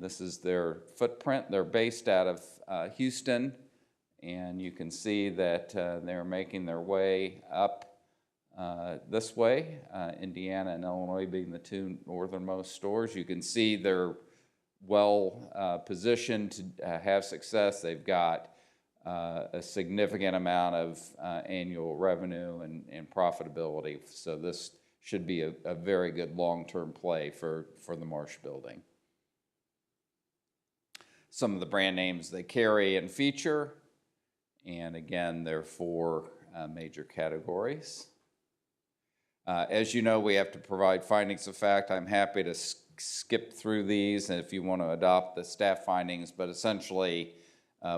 Speaker 15: This is their footprint. They're based out of Houston, and you can see that they're making their way up this way, Indiana and Illinois being the 2 northernmost stores. You can see they're well positioned to have success. They've got a significant amount of annual revenue and profitability. So this should be a very good long-term play for the Marsh building. Some of the brand names they carry and feature, and again, there are 4 major categories. As you know, we have to provide findings of fact. I'm happy to skip through these if you want to adopt the staff findings, but essentially,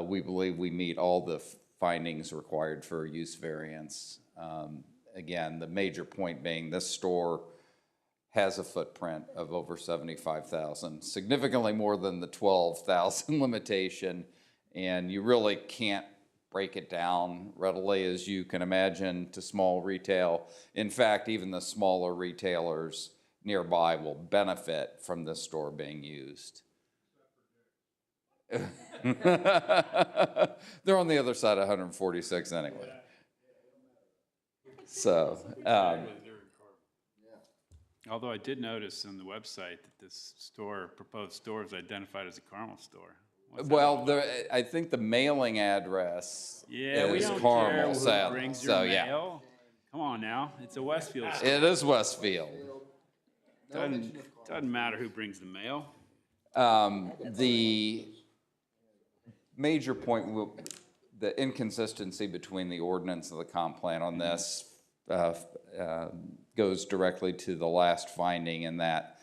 Speaker 15: we believe we meet all the findings required for use variance. Again, the major point being this store has a footprint of over 75,000, significantly more than the 12,000 limitation, and you really can't break it down readily, as you can imagine, to small retail. In fact, even the smaller retailers nearby will benefit from this store being used. They're on the other side of 146 anyway. So,
Speaker 3: although I did notice on the website that this proposed store is identified as a Carmel store.
Speaker 15: well, I think the mailing address is Carmel, sadly. So, yeah.
Speaker 3: Come on now, it's a Westfield store.
Speaker 15: It is Westfield.
Speaker 3: Doesn't matter who brings the mail.
Speaker 15: The major point, the inconsistency between the ordinance and the comp plan on this goes directly to the last finding, in that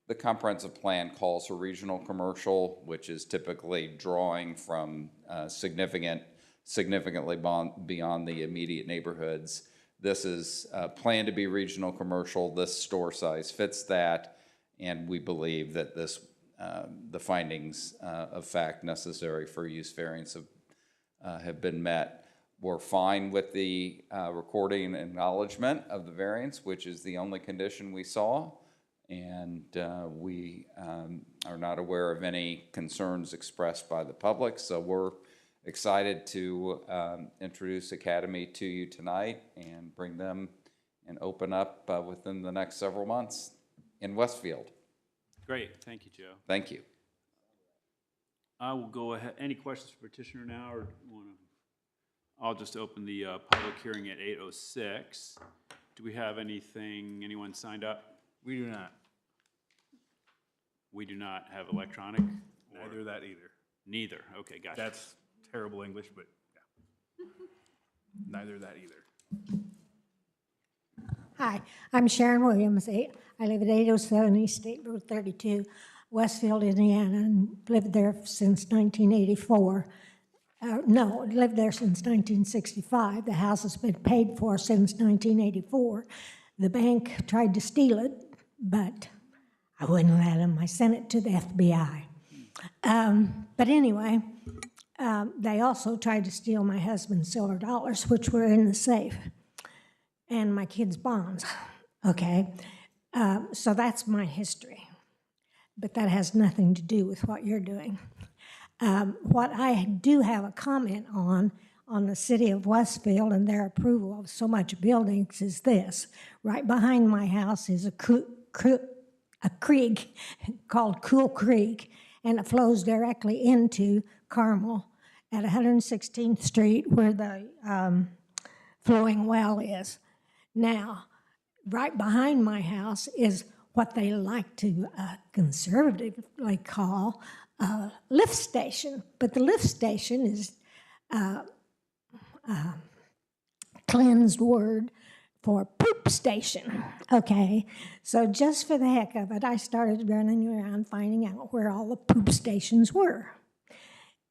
Speaker 15: the comprehensive plan calls for regional commercial, which is typically drawing from significantly beyond the immediate neighborhoods. This is planned to be regional commercial. This store size fits that, and we believe that the findings of fact necessary for use variance have been met. We're fine with the recording and acknowledgement of the variance, which is the only condition we saw, and we are not aware of any concerns expressed by the public, so we're excited to introduce Academy to you tonight and bring them and open up within the next several months in Westfield.
Speaker 3: Great, thank you, Joe.
Speaker 15: Thank you.
Speaker 3: I will go ahead. Any questions for petitioner now, or want to? I'll just open the public hearing at 8:06. Do we have anyone signed up?
Speaker 2: We do not.
Speaker 3: We do not have electronic?
Speaker 2: Neither that either.
Speaker 3: Neither, okay, gotcha.
Speaker 2: That's terrible English, but yeah. Neither that either.
Speaker 7: Hi, I'm Sharon Williams. I live at 807 East State Road 32, Westfield, Indiana, and lived there since 1984. No, lived there since 1965. The house has been paid for since 1984. The bank tried to steal it, but I wouldn't let them. I sent it to the FBI. But anyway, they also tried to steal my husband's silver dollars, which were in the safe, and my kids' bonds. Okay, so that's my history. But that has nothing to do with what you're doing. What I do have a comment on the city of Westfield and their approval of so much buildings is this. Right behind my house is a creek called Cool Creek, and it flows directly into Carmel at 116th Street, where the flowing well is. Now, right behind my house is what they like to conservatively call a lift station, but the lift station is cleansed word for poop station, okay? So just for the heck of it, I started running around finding out where all the poop stations were.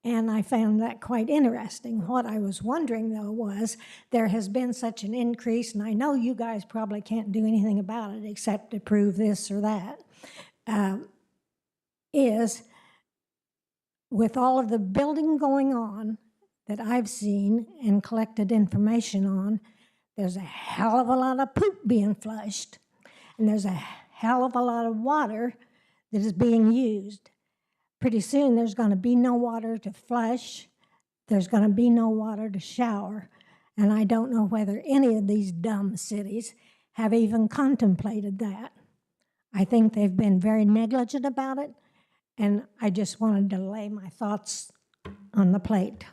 Speaker 7: And I found that quite interesting. What I was wondering, though, was there has been such an increase, and I know you guys probably can't do anything about it except to prove this or that, is with all of the building going on that I've seen and collected information on, there's a hell of a lot of poop being flushed, and there's a hell of a lot of water that is being used. Pretty soon there's going to be no water to flush, there's going to be no water to shower, and I don't know whether any of these dumb cities have even contemplated that. I think they've been very negligent about it, and I just wanted to lay my thoughts on the plate.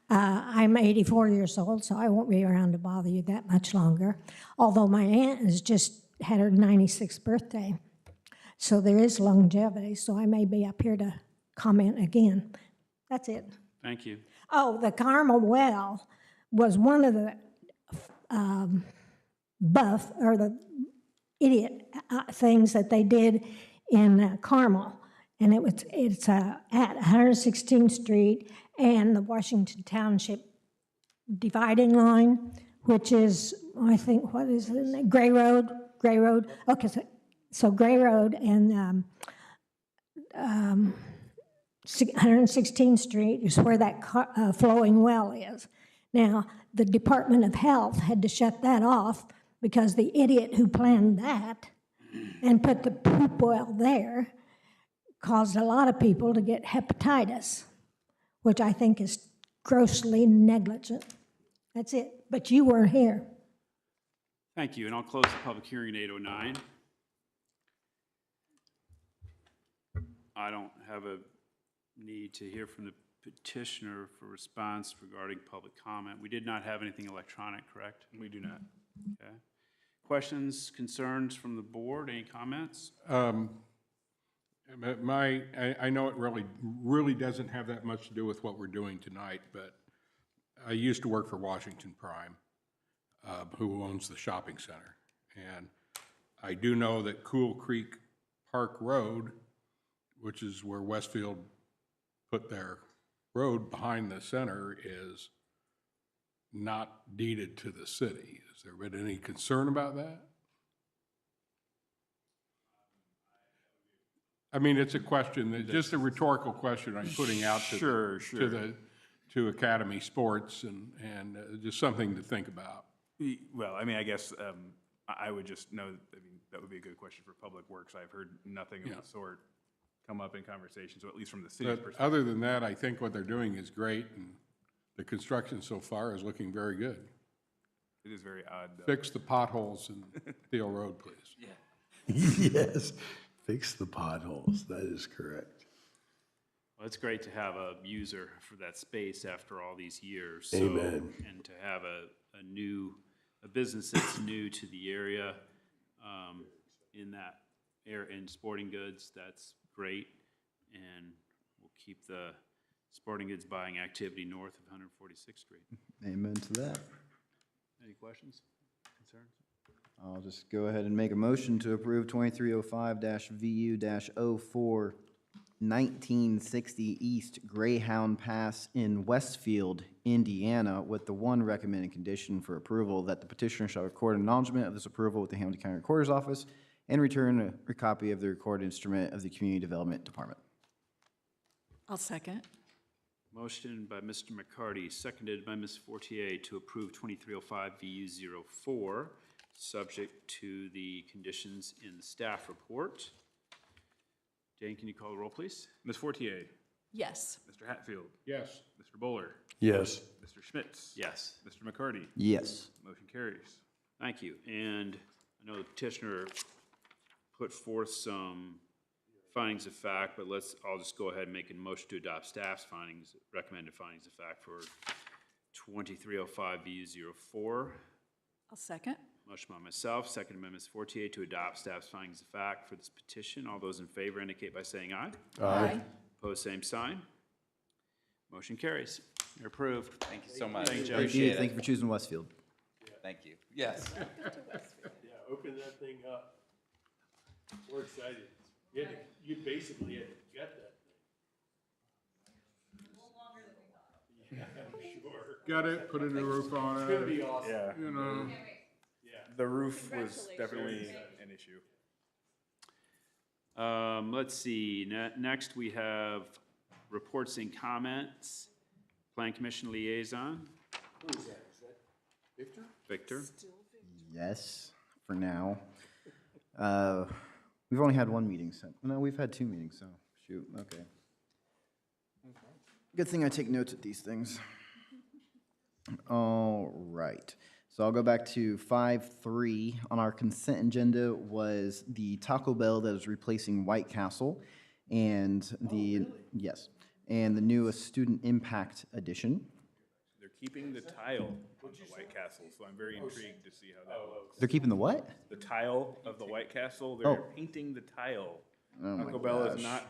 Speaker 7: I'm 84 years old, so I won't be around to bother you that much longer, although my aunt has just had her 96th birthday. So there is longevity, so I may be up here to comment again. That's it.
Speaker 3: Thank you.
Speaker 7: Oh, the Carmel well was one of the the idiot things that they did in Carmel. And it's at 116th Street and the Washington Township dividing line, which is, I think, what is it? Gray Road? Okay, so Gray Road and 116th Street is where that flowing well is. Now, the Department of Health had to shut that off because the idiot who planned that and put the poop well there caused a lot of people to get hepatitis, which I think is grossly negligent. That's it. But you weren't here.
Speaker 3: Thank you, and I'll close the public hearing at 8:09. I don't have a need to hear from the petitioner for response regarding public comment. We did not have anything electronic, correct?
Speaker 2: We do not.
Speaker 3: Okay. questions, concerns from the board? Any comments?
Speaker 6: I know it really doesn't have that much to do with what we're doing tonight, but I used to work for Washington Prime, who owns the shopping center. And I do know that Cool Creek Park Road, which is where Westfield put their road behind the center, is not deeded to the city. Has there been any concern about that? I mean, it's a question, just a rhetorical question I'm putting out to to Academy Sports and just something to think about.
Speaker 2: Well, I mean, I guess I would just know, I mean, that would be a good question for Public Works. I've heard nothing of the sort come up in conversations, so at least from the city's
Speaker 6: But
Speaker 2: perspective.
Speaker 6: other than that, I think what they're doing is great, and the construction so far is looking very good.
Speaker 2: It is very odd, though.
Speaker 6: Fix the potholes in Thiel Road, please.
Speaker 5: Yes, fix the potholes, that is correct.
Speaker 3: Well, it's great to have a user for that space after all these years. So,
Speaker 5: Amen.
Speaker 3: and to have a business that's new to the area, in that area, in sporting goods, that's great. And we'll keep the sporting goods buying activity north of 146th Street.
Speaker 9: Amen to that.
Speaker 3: Any questions, concerns?
Speaker 9: I'll just go ahead and make a motion to approve 2305-VU-04 1960 East Greyhound Pass in Westfield, Indiana, with the one recommended condition for approval that the petitioner shall record acknowledgement of this approval with the Hamilton County Recorder's Office and return a copy of the recorded instrument of the Community Development Department.
Speaker 8: I'll second.
Speaker 3: Motion by Mr. McCarty, seconded by Ms. Fortier to approve 2305-VU-04, subject to the conditions in the staff report. Jane, can you call the roll, please?
Speaker 2: Ms. Fortier,
Speaker 8: Yes.
Speaker 2: Mr. Hatfield,
Speaker 6: Yes.
Speaker 2: Mr. Bowler,
Speaker 5: Yes.
Speaker 2: Mr. Schmitz,
Speaker 3: Yes.
Speaker 2: Mr. McCarty.
Speaker 9: Yes.
Speaker 2: Motion carries.
Speaker 3: Thank you. And I know the petitioner put forth some findings of fact, but I'll just go ahead and make a motion to adopt staff's findings, recommended findings of fact for 2305-VU-04.
Speaker 8: I'll second.
Speaker 3: Motion by myself, seconded by Ms. Fortier to adopt staff's findings of fact for this petition. All those in favor indicate by saying aye.
Speaker 8: Aye.
Speaker 3: Opposed, same sign. Motion carries. You're approved.
Speaker 15: Thank you so much.
Speaker 3: Thank you, Judge.
Speaker 9: Thank you. Thank you for choosing Westfield.
Speaker 15: Thank you. Yes.
Speaker 12: Yeah, open that thing up. We're excited. You basically had to gut that thing. Yeah, I'm sure.
Speaker 6: Got it, put a new roof on
Speaker 12: It's gonna
Speaker 6: it.
Speaker 12: be awesome.
Speaker 2: Yeah.
Speaker 6: You know,
Speaker 2: The roof was definitely an issue.
Speaker 3: Let's see, next we have reports and comments. Plan Commission Liaison,
Speaker 12: Who is that? Is that Victor?
Speaker 3: Victor.
Speaker 9: Yes, for now. We've only had one meeting, so, no, we've had two meetings, so, shoot, okay. Good thing I take notes at these things. All right, so I'll go back to 5.3. On our consent agenda was the Taco Bell that is replacing White Castle, and the, yes, and the newest Student Impact Edition.
Speaker 2: They're keeping the tile on the White Castle, so I'm very intrigued to see how that looks.
Speaker 9: They're keeping the what?
Speaker 2: The tile of the White Castle, they're
Speaker 9: Oh.
Speaker 2: painting the tile.
Speaker 9: Oh my
Speaker 2: Taco Bell is
Speaker 9: gosh.
Speaker 2: not,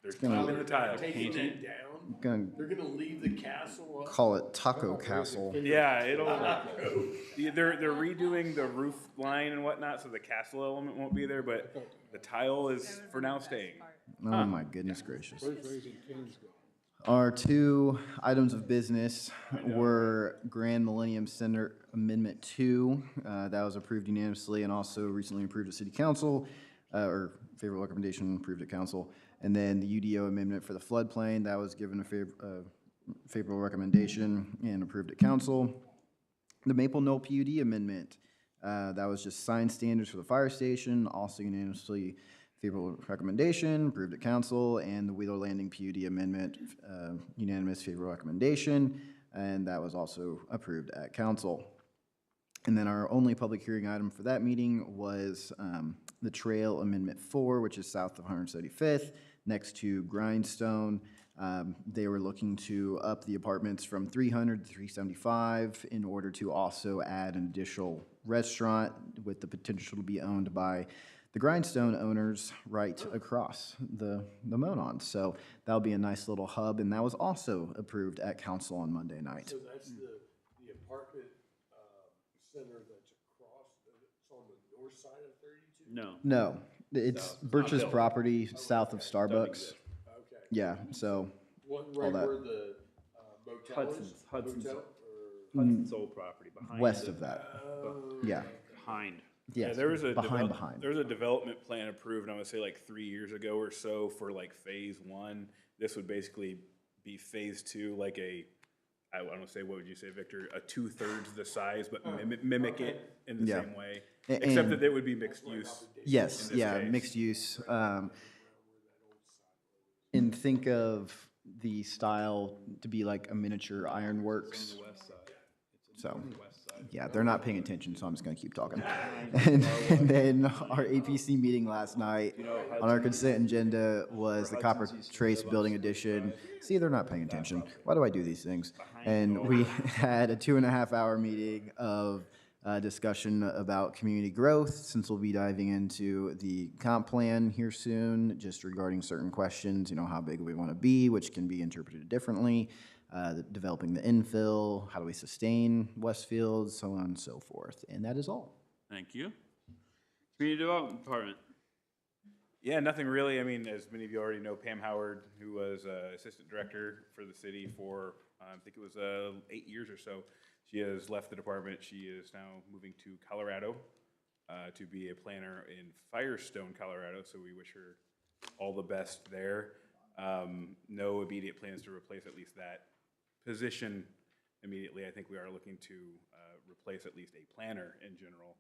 Speaker 2: they're
Speaker 9: gonna-
Speaker 2: keeping the tile.
Speaker 12: Taking
Speaker 2: Painting.
Speaker 12: it down?
Speaker 9: Gonna
Speaker 12: They're gonna leave the castle up?
Speaker 9: call it Taco Castle.
Speaker 2: Yeah, they're redoing the roof line and whatnot, so the castle element won't be there, but the tile is for now staying.
Speaker 9: Oh my goodness gracious.
Speaker 6: where's Raising Kings going?
Speaker 9: Our two items of business were Grand Millennium Center Amendment 2. That was approved unanimously and also recently approved at City Council, or favorable recommendation approved at Council. And then the UDO amendment for the floodplain, that was given a favorable recommendation and approved at Council. The Maple Knoll PUD amendment, that was just sign standards for the fire station, also unanimously favorable recommendation, approved at Council. And the Wheeler Landing PUD amendment, unanimous favorable recommendation, and that was also approved at Council. And then our only public hearing item for that meeting was the Trail Amendment 4, which is south of 175th. next to Grindstone. They were looking to up the apartments from 300 to 375 in order to also add an additional restaurant with the potential to be owned by the Grindstone owners right across the Monons. So that'll be a nice little hub, and that was also approved at council on Monday night.
Speaker 12: So that's the apartment center that's across, it's on the north side of 32?
Speaker 3: No.
Speaker 9: No, it's Birch's
Speaker 12: built.
Speaker 9: property south of Starbucks.
Speaker 12: Okay.
Speaker 9: Yeah, so
Speaker 12: Right
Speaker 9: that.
Speaker 12: where the motel is?
Speaker 3: Hudson's
Speaker 12: Hotel?
Speaker 3: Hudson's old property behind.
Speaker 9: west of that. Yeah,
Speaker 3: Behind.
Speaker 9: yes,
Speaker 2: There was a
Speaker 9: behind.
Speaker 2: There was a development plan approved, I would say like 3 years ago or so for like phase one. This would basically be phase two, like I want to say, what would you say, Victor? A 2/3 the size, but mimic it in the
Speaker 9: Yeah.
Speaker 2: same way.
Speaker 9: And-
Speaker 2: Except that it would be mixed use.
Speaker 9: Yes,
Speaker 2: in this
Speaker 9: yeah,
Speaker 2: case.
Speaker 9: mixed use. And think of the style to be like a miniature ironworks. So, yeah, they're not paying attention, so I'm just gonna keep talking. And then our APC meeting last night, on our consent agenda was the Copper Trace Building Edition. See, they're not paying attention. Why do I do these things? And we had a 2.5-hour meeting of discussion about community growth, since we'll be diving into the comp plan here soon, just regarding certain questions, how big we want to be, which can be interpreted differently, developing the infill, how do we sustain Westfield, so on and so forth. And that is all.
Speaker 3: Thank you. Community Development Department.
Speaker 2: Yeah, nothing really. I mean, as many of you already know, Pam Howard, who was assistant director for the city for, I think it was 8 years or so, she has left the department. She is now moving to Colorado to be a planner in Firestone, Colorado. So we wish her all the best there. No immediate plans to replace at least that position immediately. I think we are looking to replace at least a planner in general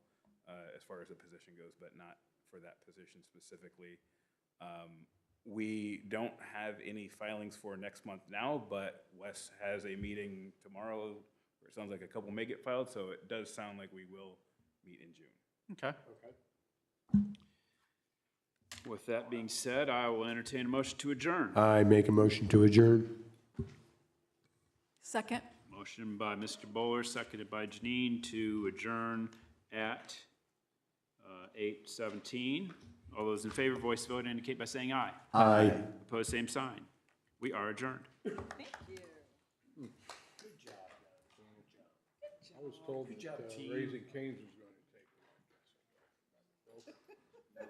Speaker 2: as far as the position goes, but not for that position specifically. We don't have any filings for next month now, but Wes has a meeting tomorrow where it sounds like a couple may get filed, so it does sound like we will meet in June.
Speaker 3: Okay. With that being said, I will entertain a motion to adjourn.
Speaker 5: I make a motion to adjourn.
Speaker 8: Second?
Speaker 3: Motion by Mr. Bowler, seconded by Janine to adjourn at 8:17. All those in favor, voice vote indicate by saying aye.
Speaker 5: Aye.
Speaker 3: Opposed, same sign. We are adjourned.
Speaker 12: I was told that Raising Cane's was